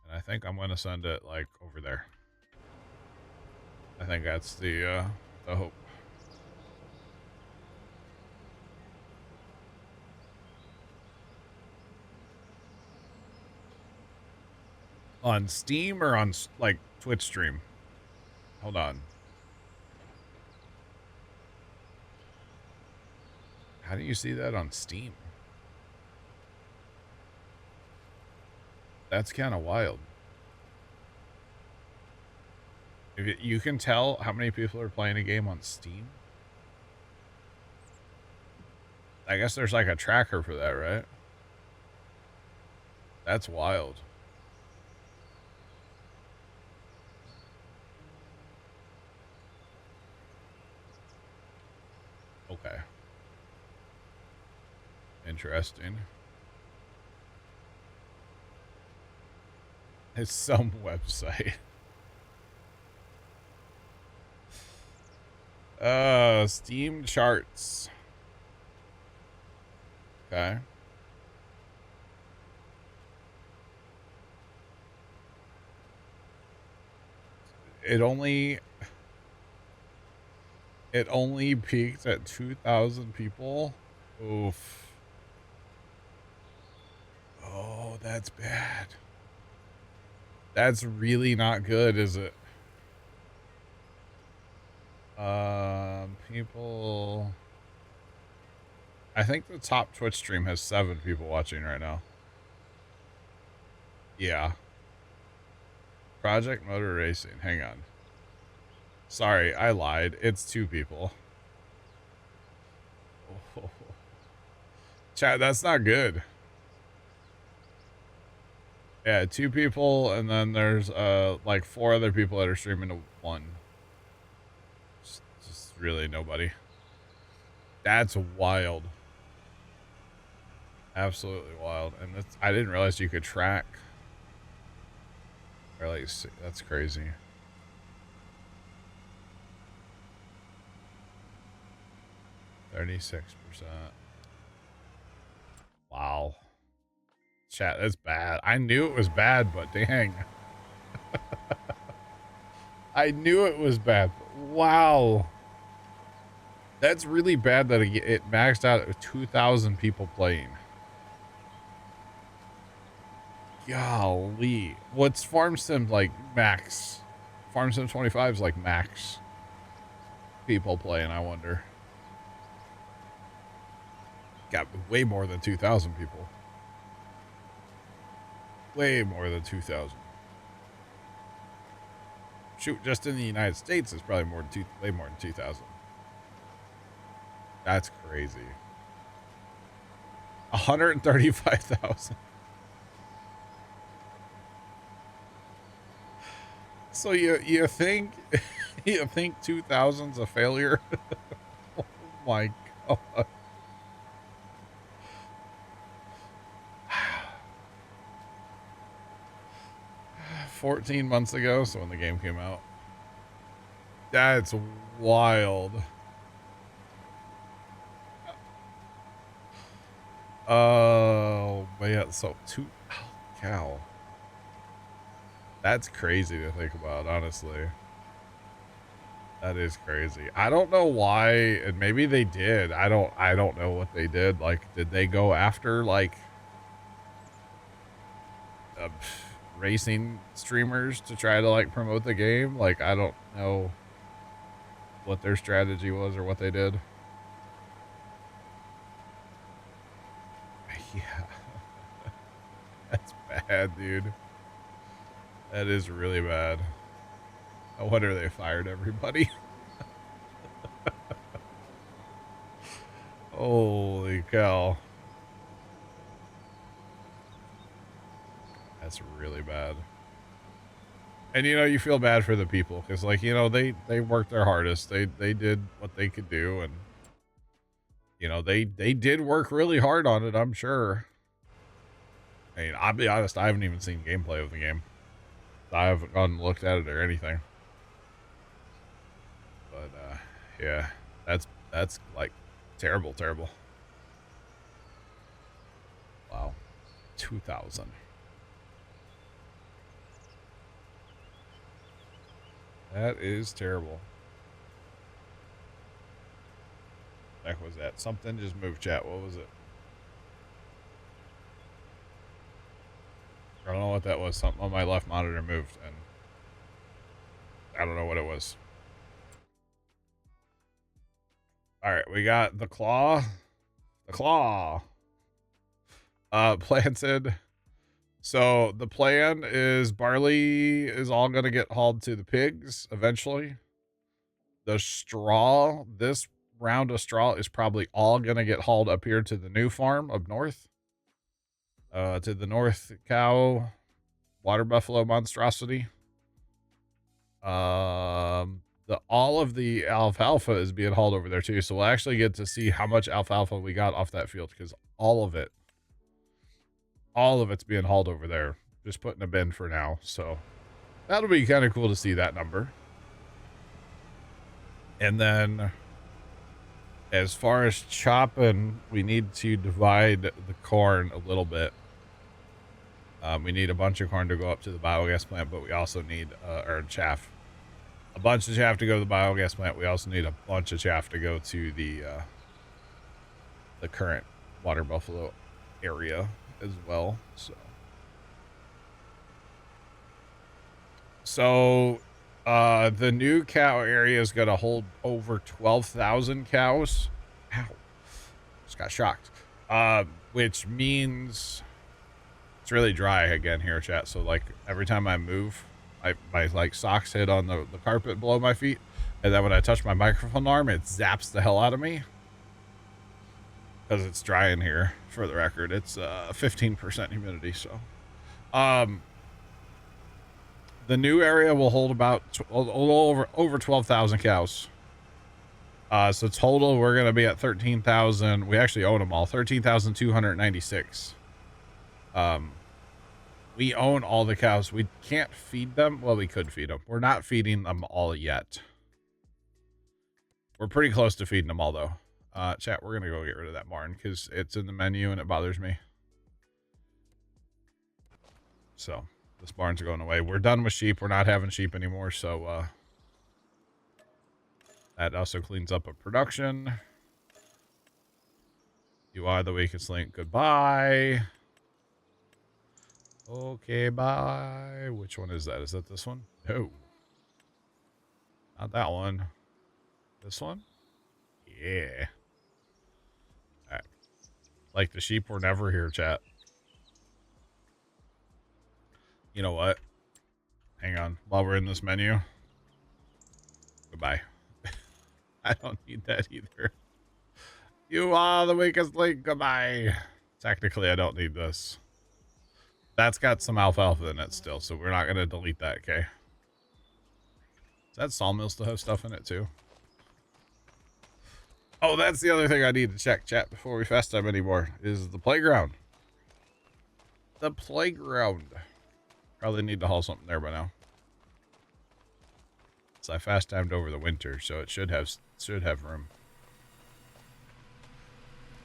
And I think I'm going to send it, like, over there. I think that's the hope. On Steam or on like Twitch stream? Hold on. How do you see that on Steam? That's kind of wild. If you can tell how many people are playing a game on Steam. I guess there's like a tracker for that, right? That's wild. Okay. Interesting. It's some website. Steam charts. Okay. It only peaked at 2,000 people. Oof. Oh, that's bad. That's really not good, is it? People. I think the top Twitch stream has 7 people watching right now. Yeah. Project Motor Racing. Hang on. Sorry, I lied. It's 2 people. Oh. Chat, that's not good. Yeah, 2 people, and then there's like 4 other people that are streaming to 1. Just really nobody. That's wild. Absolutely wild. And that's, I didn't realize you could track. Or like, that's crazy. $36%. Wow. Chat, that's bad. I knew it was bad, but dang. I knew it was bad. Wow. That's really bad that it maxed out at 2,000 people playing. Golly. What's Farm Sim like max? Farm Sim 25 is like max people playing, I wonder. Got way more than 2,000 people. Way more than 2,000. Shoot, just in the United States, it's probably way more than 2,000. That's crazy. 135,000. So you think you think 2,000's a failure? Oh my god. 14 months ago, so when the game came out. That's wild. Oh man, so cow. That's crazy to think about, honestly. That is crazy. I don't know why, and maybe they did. I don't know what they did. Like, did they go after like racing streamers to try to like promote the game? Like, I don't know what their strategy was or what they did. Yeah. That's bad, dude. That is really bad. No wonder they fired everybody. Holy cow. That's really bad. And you know, you feel bad for the people because, like, you know, they worked their hardest. They did what they could do, and you know, they did work really hard on it, I'm sure. I mean, I'll be honest, I haven't even seen gameplay of the game. I haven't gone and looked at it or anything. But yeah, that's like terrible. Wow. 2,000. That is terrible. What the heck was that? Something just moved, chat. What was it? I don't know what that was. Something on my left monitor moved, and I don't know what it was. All right, we got the claw. The claw. Planted. So the plan is barley is all going to get hauled to the pigs eventually. The straw, this round of straw is probably all going to get hauled up here to the new farm up north. To the north cow water buffalo monstrosity. All of the alfalfa is being hauled over there too, so we'll actually get to see how much alfalfa we got off that field, because all of it's being hauled over there, just put in a bin for now. So that'll be kind of cool to see that number. And then as far as chopping, we need to divide the corn a little bit. We need a bunch of corn to go up to the biogas plant, but we also need or chaff. A bunch of chaff to go to the biogas plant. We also need a bunch of chaff to go to the current water buffalo area as well. So the new cow area is going to hold over 12,000 cows. Ow. Just got shocked. Which means it's really dry again here, chat. So like every time I move, my like socks hit on the carpet below my feet, and then when I touch my microphone arm, it zaps the hell out of me because it's dry in here. For the record, it's 15% humidity. So the new area will hold about over 12,000 cows. So total we're going to be at 13,000. We actually own them all. 13,296. We own all the cows. We can't feed them. Well, we could feed them. We're not feeding them all yet. We're pretty close to feeding them all, though. Chat, we're going to go get rid of that barn because it's in the menu and it bothers me. So this barn's going away. We're done with sheep. We're not having sheep anymore. So that also cleans up a production. You are the weakest link. Goodbye. Okay, bye. Which one is that? Is that this one? No. Not that one. This one? Yeah. All right. Like the sheep were never here, chat. You know what? Hang on. While we're in this menu. Goodbye. I don't need that either. You are the weakest link. Goodbye. Technically, I don't need this. That's got some alfalfa in it still, so we're not going to delete that, okay? Does that sawmill still have stuff in it, too? Oh, that's the other thing I need to check, chat, before we fast time anymore, is the playground. The playground. Probably need to haul something there by now. So I fast timed over the winter, so it should have room.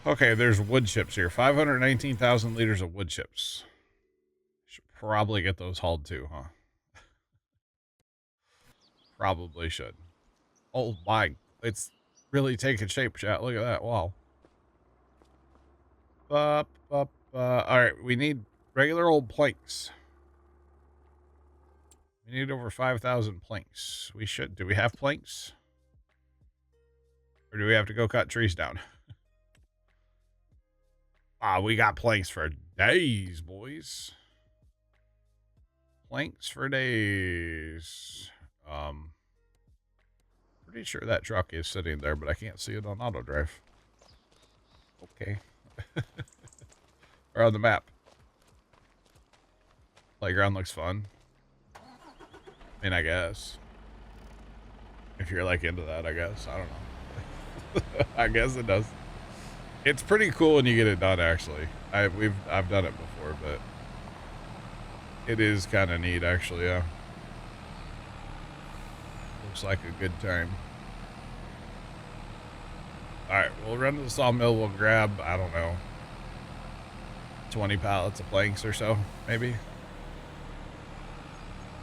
Okay, there's wood chips here. 519,000 liters of wood chips. Should probably get those hauled too, huh? Probably should. Oh my, it's really taking shape, chat. Look at that. Wow. All right, we need regular old planks. We need over 5,000 planks. We should. Do we have planks? Or do we have to go cut trees down? We got planks for days, boys. Planks for days. Pretty sure that truck is sitting there, but I can't see it on auto drive. Okay. Or on the map. Playground looks fun. I mean, I guess. If you're like into that, I guess. I don't know. I guess it does. It's pretty cool when you get it done, actually. I've done it before, but it is kind of neat, actually, yeah. Looks like a good time. Alright, we'll run to the sawmill. We'll grab, I don't know, 20 pallets of planks or so, maybe.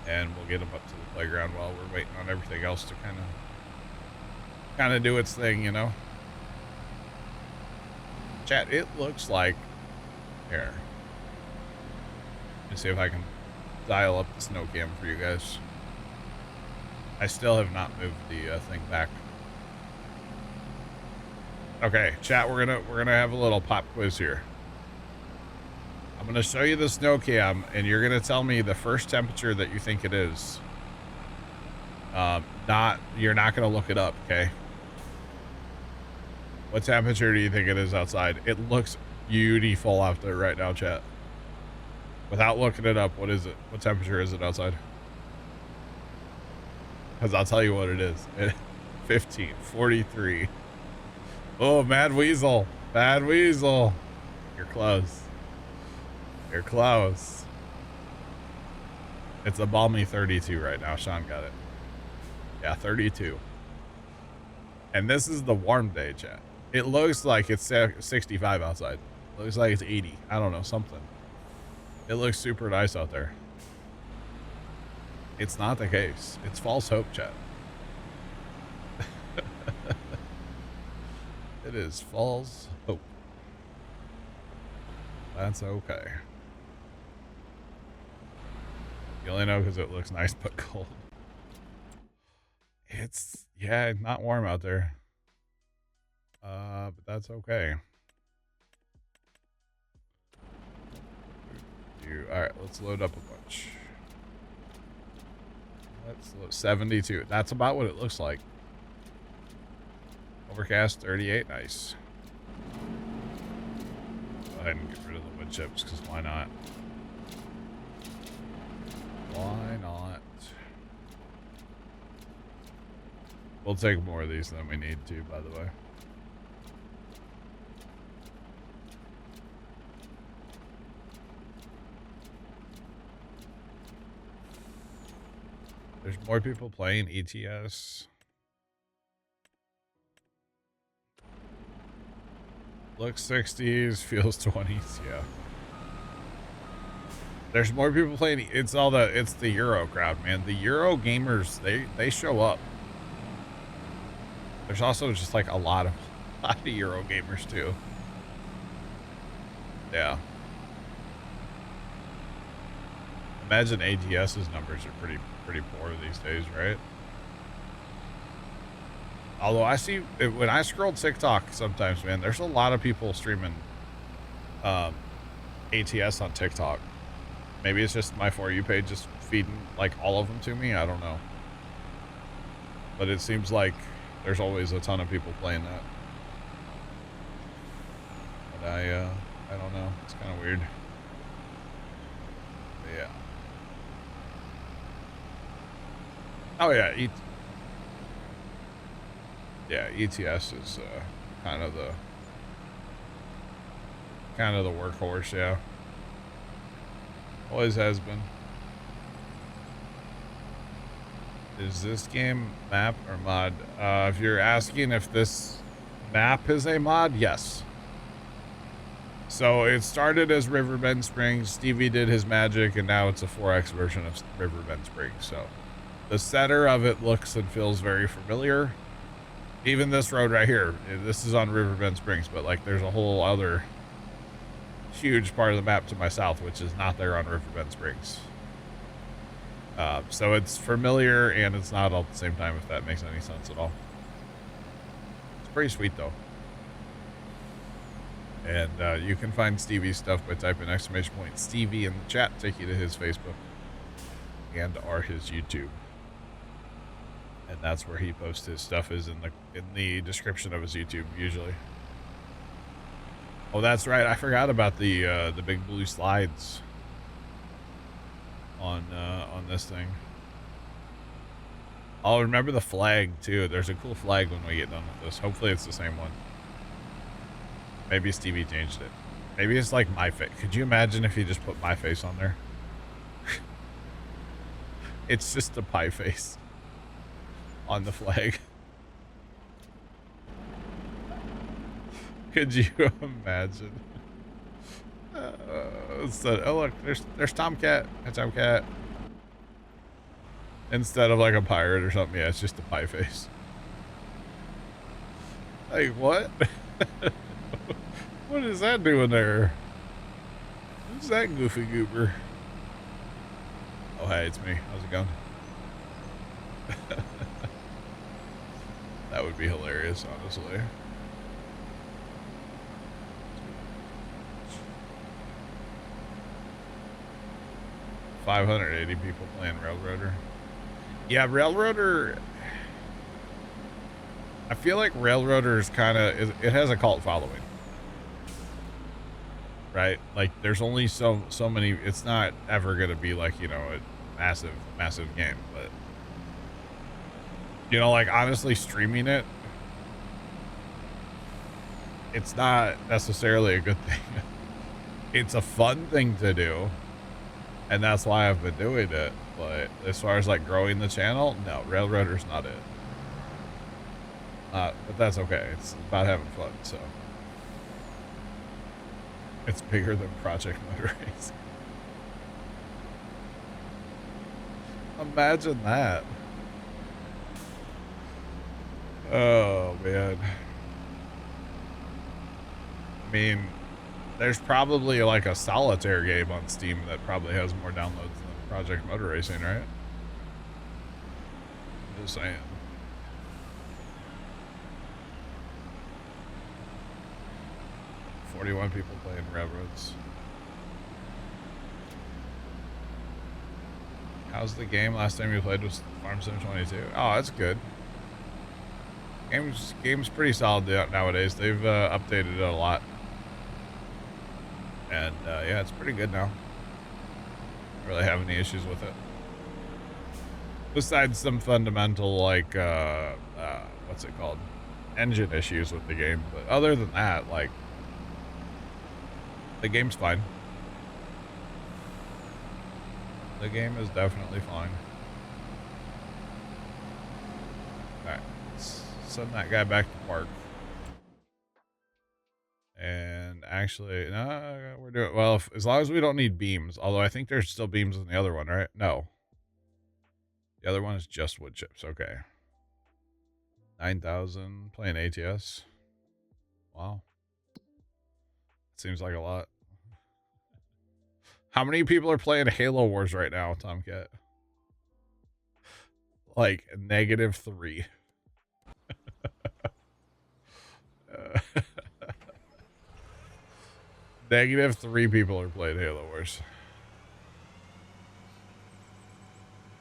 and we'll get him up to the playground while we're waiting on everything else to kind of do its thing, you know. Chat, it looks like here. Let me see if I can dial up the snow cam for you guys. I still have not moved the thing back. Okay, chat, we're gonna have a little pop quiz here. I'm gonna show you the snow cam, and you're gonna tell me the first temperature that you think it is. You're not gonna look it up, okay? What temperature do you think it is outside? It looks beautiful out there right now, chat. Without looking it up, what is it? What temperature is it outside? Because I'll tell you what it is. 43. Oh, Mad Weasel. Bad Weasel. You're close. You're close. It's a balmy 32 right now. Sean got it. Yeah, 32. And this is the warm day, chat. It looks like it's 65 outside. It looks like it's 80. I don't know, something. It looks super nice out there. It's not the case. It's false hope, chat. It is false hope. That's okay. You only know because it looks nice but cold. It's, yeah, not warm out there. But that's okay. All right, let's load up a bunch. Let's load 72. That's about what it looks like. Overcast 38, nice. Go ahead and get rid of the wood chips, because why not? Why not? We'll take more of these than we need to, by the way. There's more people playing ETS. Looks 60s, feels 20s, yeah. There's more people playing. It's the Euro crowd, man. The Euro gamers, they show up. There's also just like a lot of Euro gamers too. Yeah. Imagine ATS's numbers are pretty poor these days, right? Although I see when I scroll TikTok sometimes, man, there's a lot of people streaming ATS on TikTok. Maybe it's just my For You page just feeding like all of them to me. I don't know. But it seems like there's always a ton of people playing that. But I don't know. It's kind of weird. But yeah. Oh yeah, ETS is kind of the workhorse, yeah. Always has been. Is this game map or mod? If you're asking if this map is a mod, yes. So it started as Riverbend Springs. Stevie did his magic, and now it's a 4X version of Riverbend Springs. So the center of it looks and feels very familiar. Even this road right here, this is on Riverbend Springs, but like there's a whole other huge part of the map to my south, which is not there on Riverbend Springs. So it's familiar and it's not all at the same time, if that makes any sense at all. It's pretty sweet though. And you can find Stevie's stuff by typing !Stevie in the chat, take you to his Facebook and or his YouTube. And that's where he posts his stuff, is in the description of his YouTube usually. Oh, that's right. I forgot about the big blue slides on this thing. I'll remember the flag too. There's a cool flag when we get done with this. Hopefully it's the same one. Maybe Stevie changed it. Maybe it's like my face. Could you imagine if he just put my face on there? It's just a pie face on the flag. Could you imagine? So, oh look, there's Tomcat. Hi, Tomcat. Instead of like a pirate or something. Yeah, it's just a pie face. Like, what? What is that doing there? Who's that goofy goober? Oh, hey, it's me. How's it going? That would be hilarious, honestly. $580 people playing Railroader. Yeah, Railroader. I feel like Railroader is kind of, it has a cult following. Right? Like, there's only so many, it's not ever going to be like, you know, a massive game, but, you know, like, honestly, streaming it, it's not necessarily a good thing. It's a fun thing to do, and that's why I've been doing it, but as far as, like, growing the channel, no, Railroader's not it. But that's okay. It's about having fun, so. It's bigger than Project Motor Race. Imagine that. Oh, man. I mean, there's probably like a solitaire game on Steam that probably has more downloads than Project Motor Racing, right? Just saying. $41 people playing Railroads. How's the game? Last time you played was Farm Sim 22. Oh, that's good. Game's pretty solid nowadays. They've updated it a lot. And yeah, it's pretty good now. Don't really have any issues with it. Besides some fundamental, like, what's it called? Engine issues with the game. But other than that, like, the game's fine. The game is definitely fine. Alright, let's send that guy back to park. And actually, no, we're doing well as long as we don't need beams. Although I think there's still beams in the other one, right? No. The other one is just wood chips. Okay. 9,000 playing ATS. Wow. Seems like a lot. How many people are playing Halo Wars right now, Tomcat? Like -3. -3 people are playing Halo Wars.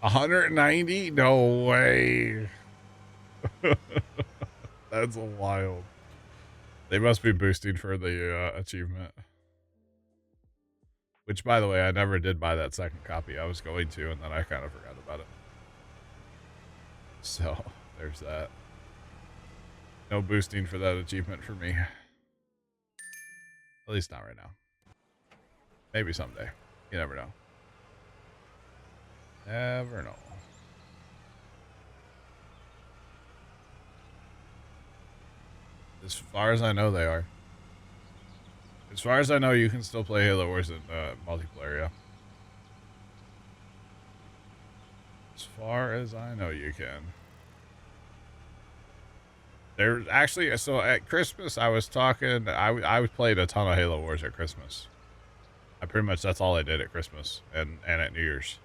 190? No way. That's wild. They must be boosting for the achievement. Which, by the way, I never did buy that second copy. I was going to, and then I kind of forgot about it. So, there's that. No boosting for that achievement for me. At least not right now. Maybe someday. You never know. Never know. As far as I know, they are. As far as I know, you can still play Halo Wars in multiplayer, yeah. As far as I know, you can. There's actually, so at Christmas, I was talking, I played a ton of Halo Wars at Christmas. I pretty much, that's all I did at Christmas and at New Year's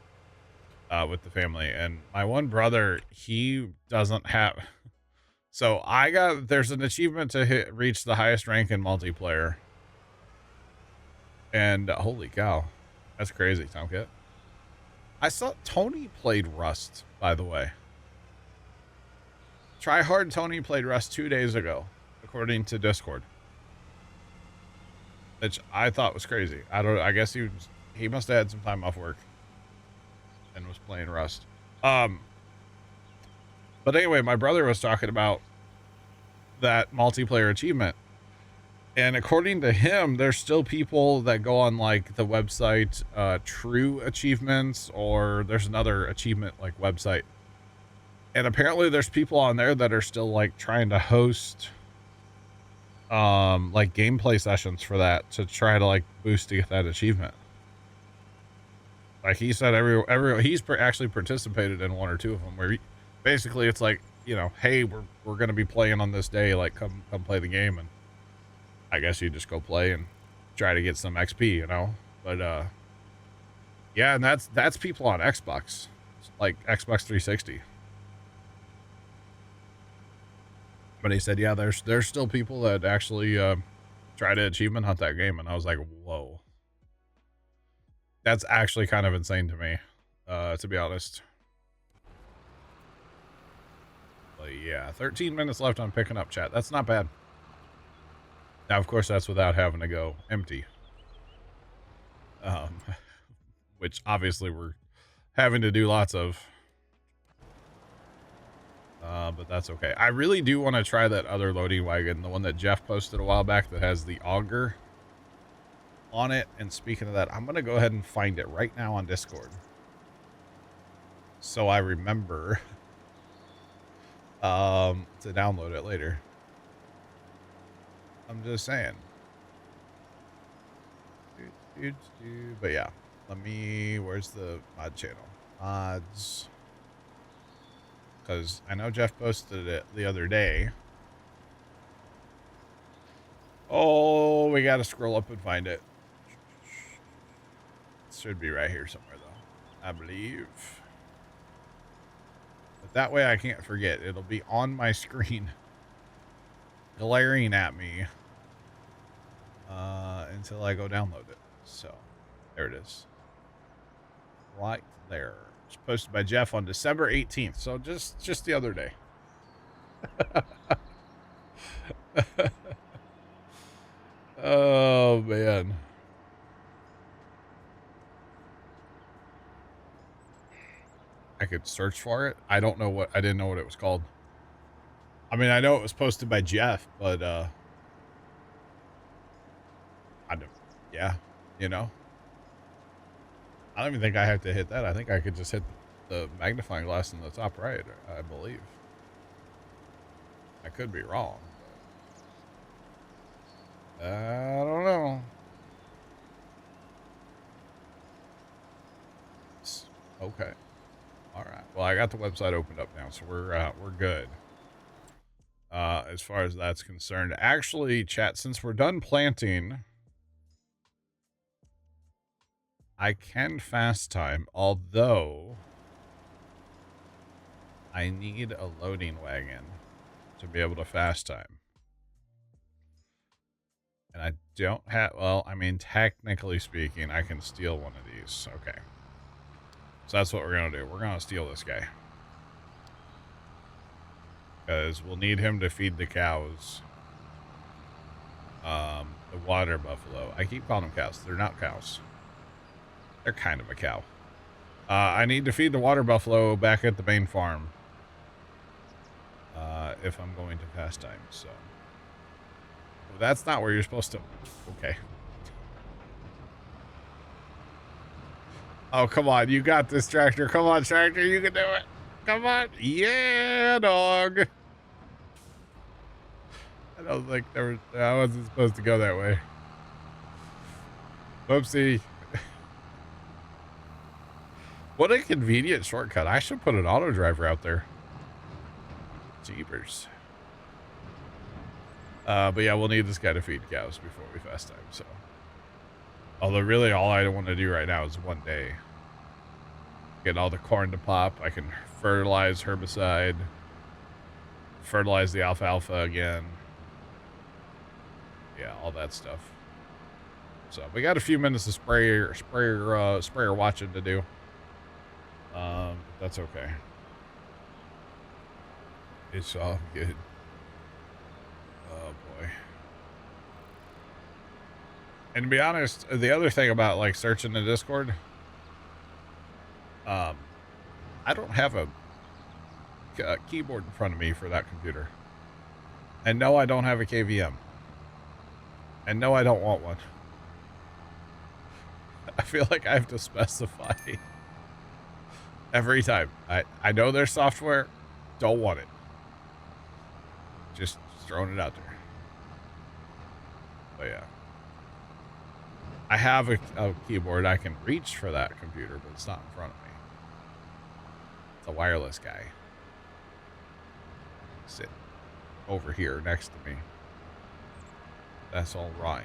with the family. And my one brother, he doesn't have, so there's an achievement to reach the highest rank in multiplayer. And holy cow, that's crazy, Tomcat. I saw Tony played Rust, by the way. Try Hard Tony played Rust 2 days ago, according to Discord. Which I thought was crazy. I guess he must have had some time off work and was playing Rust. But anyway, my brother was talking about that multiplayer achievement. And according to him, there's still people that go on like the website True Achievements, or there's another achievement like website. And apparently there's people on there that are still like trying to host like gameplay sessions for that to try to like boost to get that achievement. Like he said, he's actually participated in one or two of them where basically it's like, you know, hey, we're gonna be playing on this day, like come play the game, and I guess you just go play and try to get some XP, you know. But yeah, and that's people on Xbox, like Xbox 360. But he said, yeah, there's still people that actually try to achievement hunt that game, and I was like, whoa, that's actually kind of insane to me, to be honest. But yeah, 13 minutes left on picking up, chat. That's not bad. Now, of course, that's without having to go empty. Which obviously we're having to do lots of. But that's okay. I really do want to try that other loading wagon, the one that Jeff posted a while back that has the auger on it. And speaking of that, I'm going to go ahead and find it right now on Discord, so I remember to download it later. I'm just saying. But yeah, where's the mod channel? Mods. Because I know Jeff posted it the other day. Oh, we got to scroll up and find it. It should be right here somewhere, though, I believe. But that way I can't forget. It'll be on my screen, glaring at me, until I go download it. So, there it is. Right there. It's posted by Jeff on December 18th. So just the other day. Oh, man. I could search for it. I didn't know what it was called. I mean, I know it was posted by Jeff, but, yeah, you know. I don't even think I have to hit that. I think I could just hit the magnifying glass in the top right, I believe. I could be wrong. I don't know. Okay. All right. Well, I got the website opened up now, so we're good. As far as that's concerned. Actually, chat, since we're done planting, I can fast time, although I need a loading wagon to be able to fast time. And I don't have, well, I mean, technically speaking, I can steal one of these. Okay. So that's what we're going to do. We're going to steal this guy. Because we'll need him to feed the cows. The water buffalo. I keep calling them cows. They're not cows. They're kind of a cow. I need to feed the water buffalo back at the main farm. If I'm going to fast time, so. Well, that's not where you're supposed to. Okay. Oh, come on. You got this, tractor. Come on, tractor. You can do it. Come on. Yeah, dog. I don't think I wasn't supposed to go that way. Whoopsie. What a convenient shortcut. I should put an auto driver out there. Jeepers. But yeah, we'll need this guy to feed cows before we fast time, so. Although really all I want to do right now is one day. Get all the corn to pop. I can fertilize herbicide. Fertilize the alfalfa again. Yeah, all that stuff. So we got a few minutes of sprayer watching to do. That's okay. It's all good. Oh boy. And to be honest, the other thing about like searching the Discord, I don't have a keyboard in front of me for that computer. And no, I don't have a KVM. And no, I don't want one. I feel like I have to specify every time. I know there's software, don't want it. Just throwing it out there. But yeah. I have a keyboard. I can reach for that computer, but it's not in front of me. It's a wireless guy. Sit over here next to me. That's all right.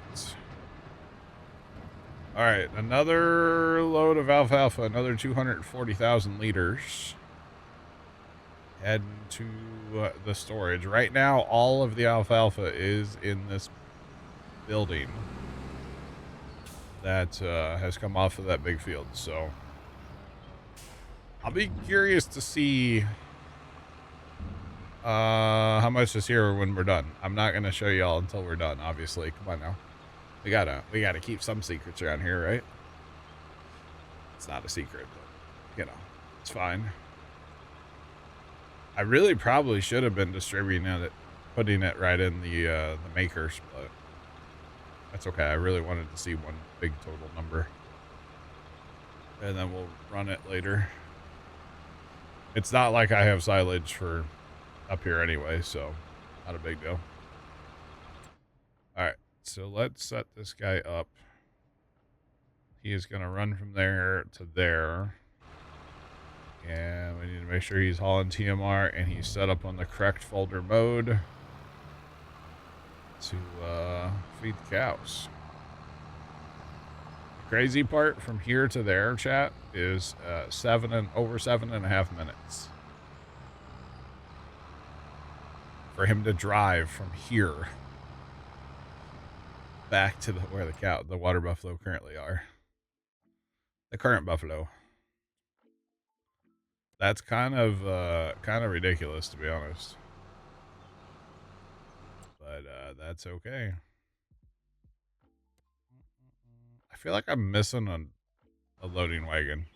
All right, another load of alfalfa, another 240,000 liters. Heading to the storage. Right now, all of the alfalfa is in this building that has come off of that big field. So I'll be curious to see how much is here when we're done. I'm not going to show y'all until we're done, obviously. Come on now. We gotta keep some secrets around here, right? It's not a secret, but, you know, it's fine. I really probably should have been distributing it, putting it right in the makers, but that's okay. I really wanted to see one big total number. And then we'll run it later. It's not like I have silage for up here anyway, so not a big deal. All right, so let's set this guy up. He is going to run from there to there. And we need to make sure he's hauling TMR and he's set up on the correct folder mode to feed the cows. The crazy part from here to there, chat, is over 7.5 minutes for him to drive from here back to where the water buffalo currently are. The current buffalo. That's kind of ridiculous, to be honest. But that's okay. I feel like I'm missing a loading wagon.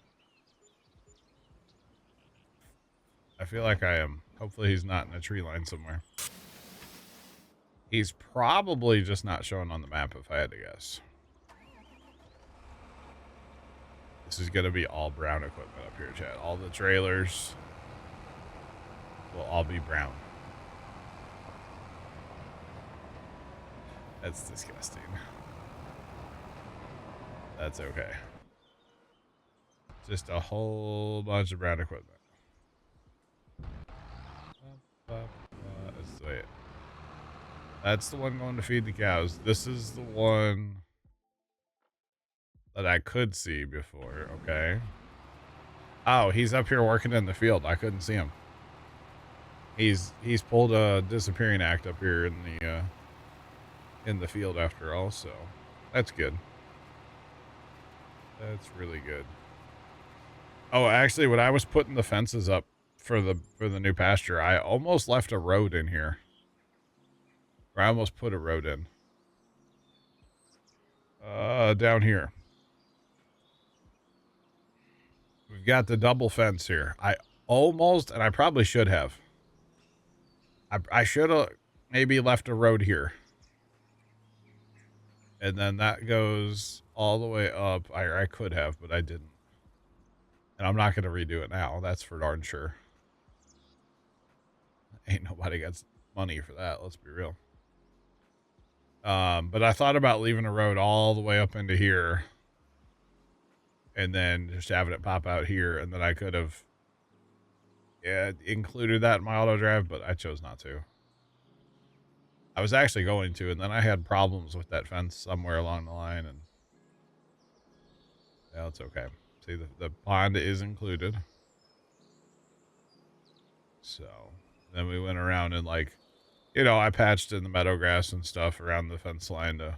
I feel like I am. Hopefully he's not in a tree line somewhere. He's probably just not showing on the map, if I had to guess. This is going to be all brown equipment up here, chat. All the trailers will all be brown. That's disgusting. That's okay. Just a whole bunch of brown equipment. That's the way that's the one going to feed the cows. This is the one that I could see before, okay? Oh, he's up here working in the field. I couldn't see him. He's pulled a disappearing act up here in the field after all, so that's good. That's really good. Oh, actually, when I was putting the fences up for the new pasture, I almost left a road in here. Or I almost put a road in. Down here. We've got the double fence here. I almost, and I probably should have. I should have maybe left a road here. And then that goes all the way up. I could have, but I didn't. And I'm not going to redo it now. That's for darn sure. Ain't nobody got money for that. Let's be real. But I thought about leaving a road all the way up into here. And then just having it pop out here. And then I could have included that in my auto drive, but I chose not to. I was actually going to, and then I had problems with that fence somewhere along the line, and yeah, it's okay. See, the pond is included. So then we went around and, like, you know, I patched in the meadow grass and stuff around the fence line to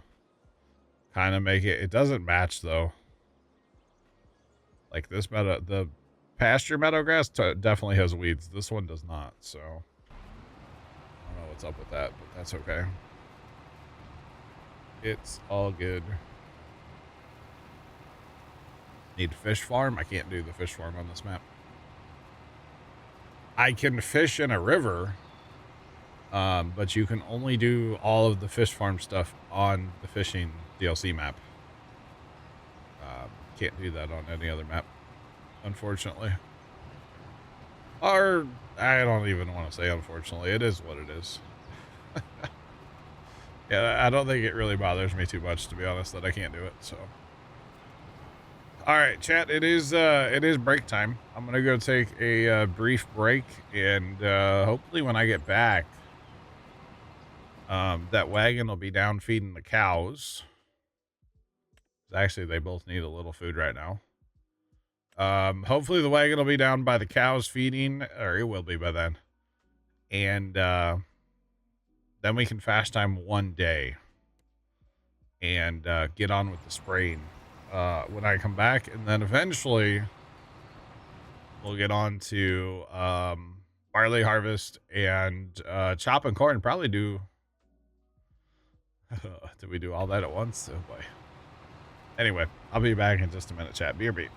kind of make it. It doesn't match though. Like this the pasture meadow grass definitely has weeds. This one does not. So I don't know what's up with that, but that's okay. It's all good. Need fish farm? I can't do the fish farm on this map. I can fish in a river, but you can only do all of the fish farm stuff on the fishing DLC map. Can't do that on any other map, unfortunately. Or, I don't even want to say unfortunately. It is what it is. Yeah, I don't think it really bothers me too much, to be honest, that I can't do it, so All right, chat. It is break time. I'm gonna go take a brief break, and hopefully when I get back, that wagon will be down feeding the cows. Actually, they both need a little food right now. Hopefully the wagon will be down by the cows feeding, or it will be by then. And then we can fast time one day and get on with the spraying when I come back. And then eventually we'll get on to barley harvest and chopping corn. Probably do. Did we do all that at once? Oh boy. Anyway, I'll be back in just a minute, chat. Beer beat.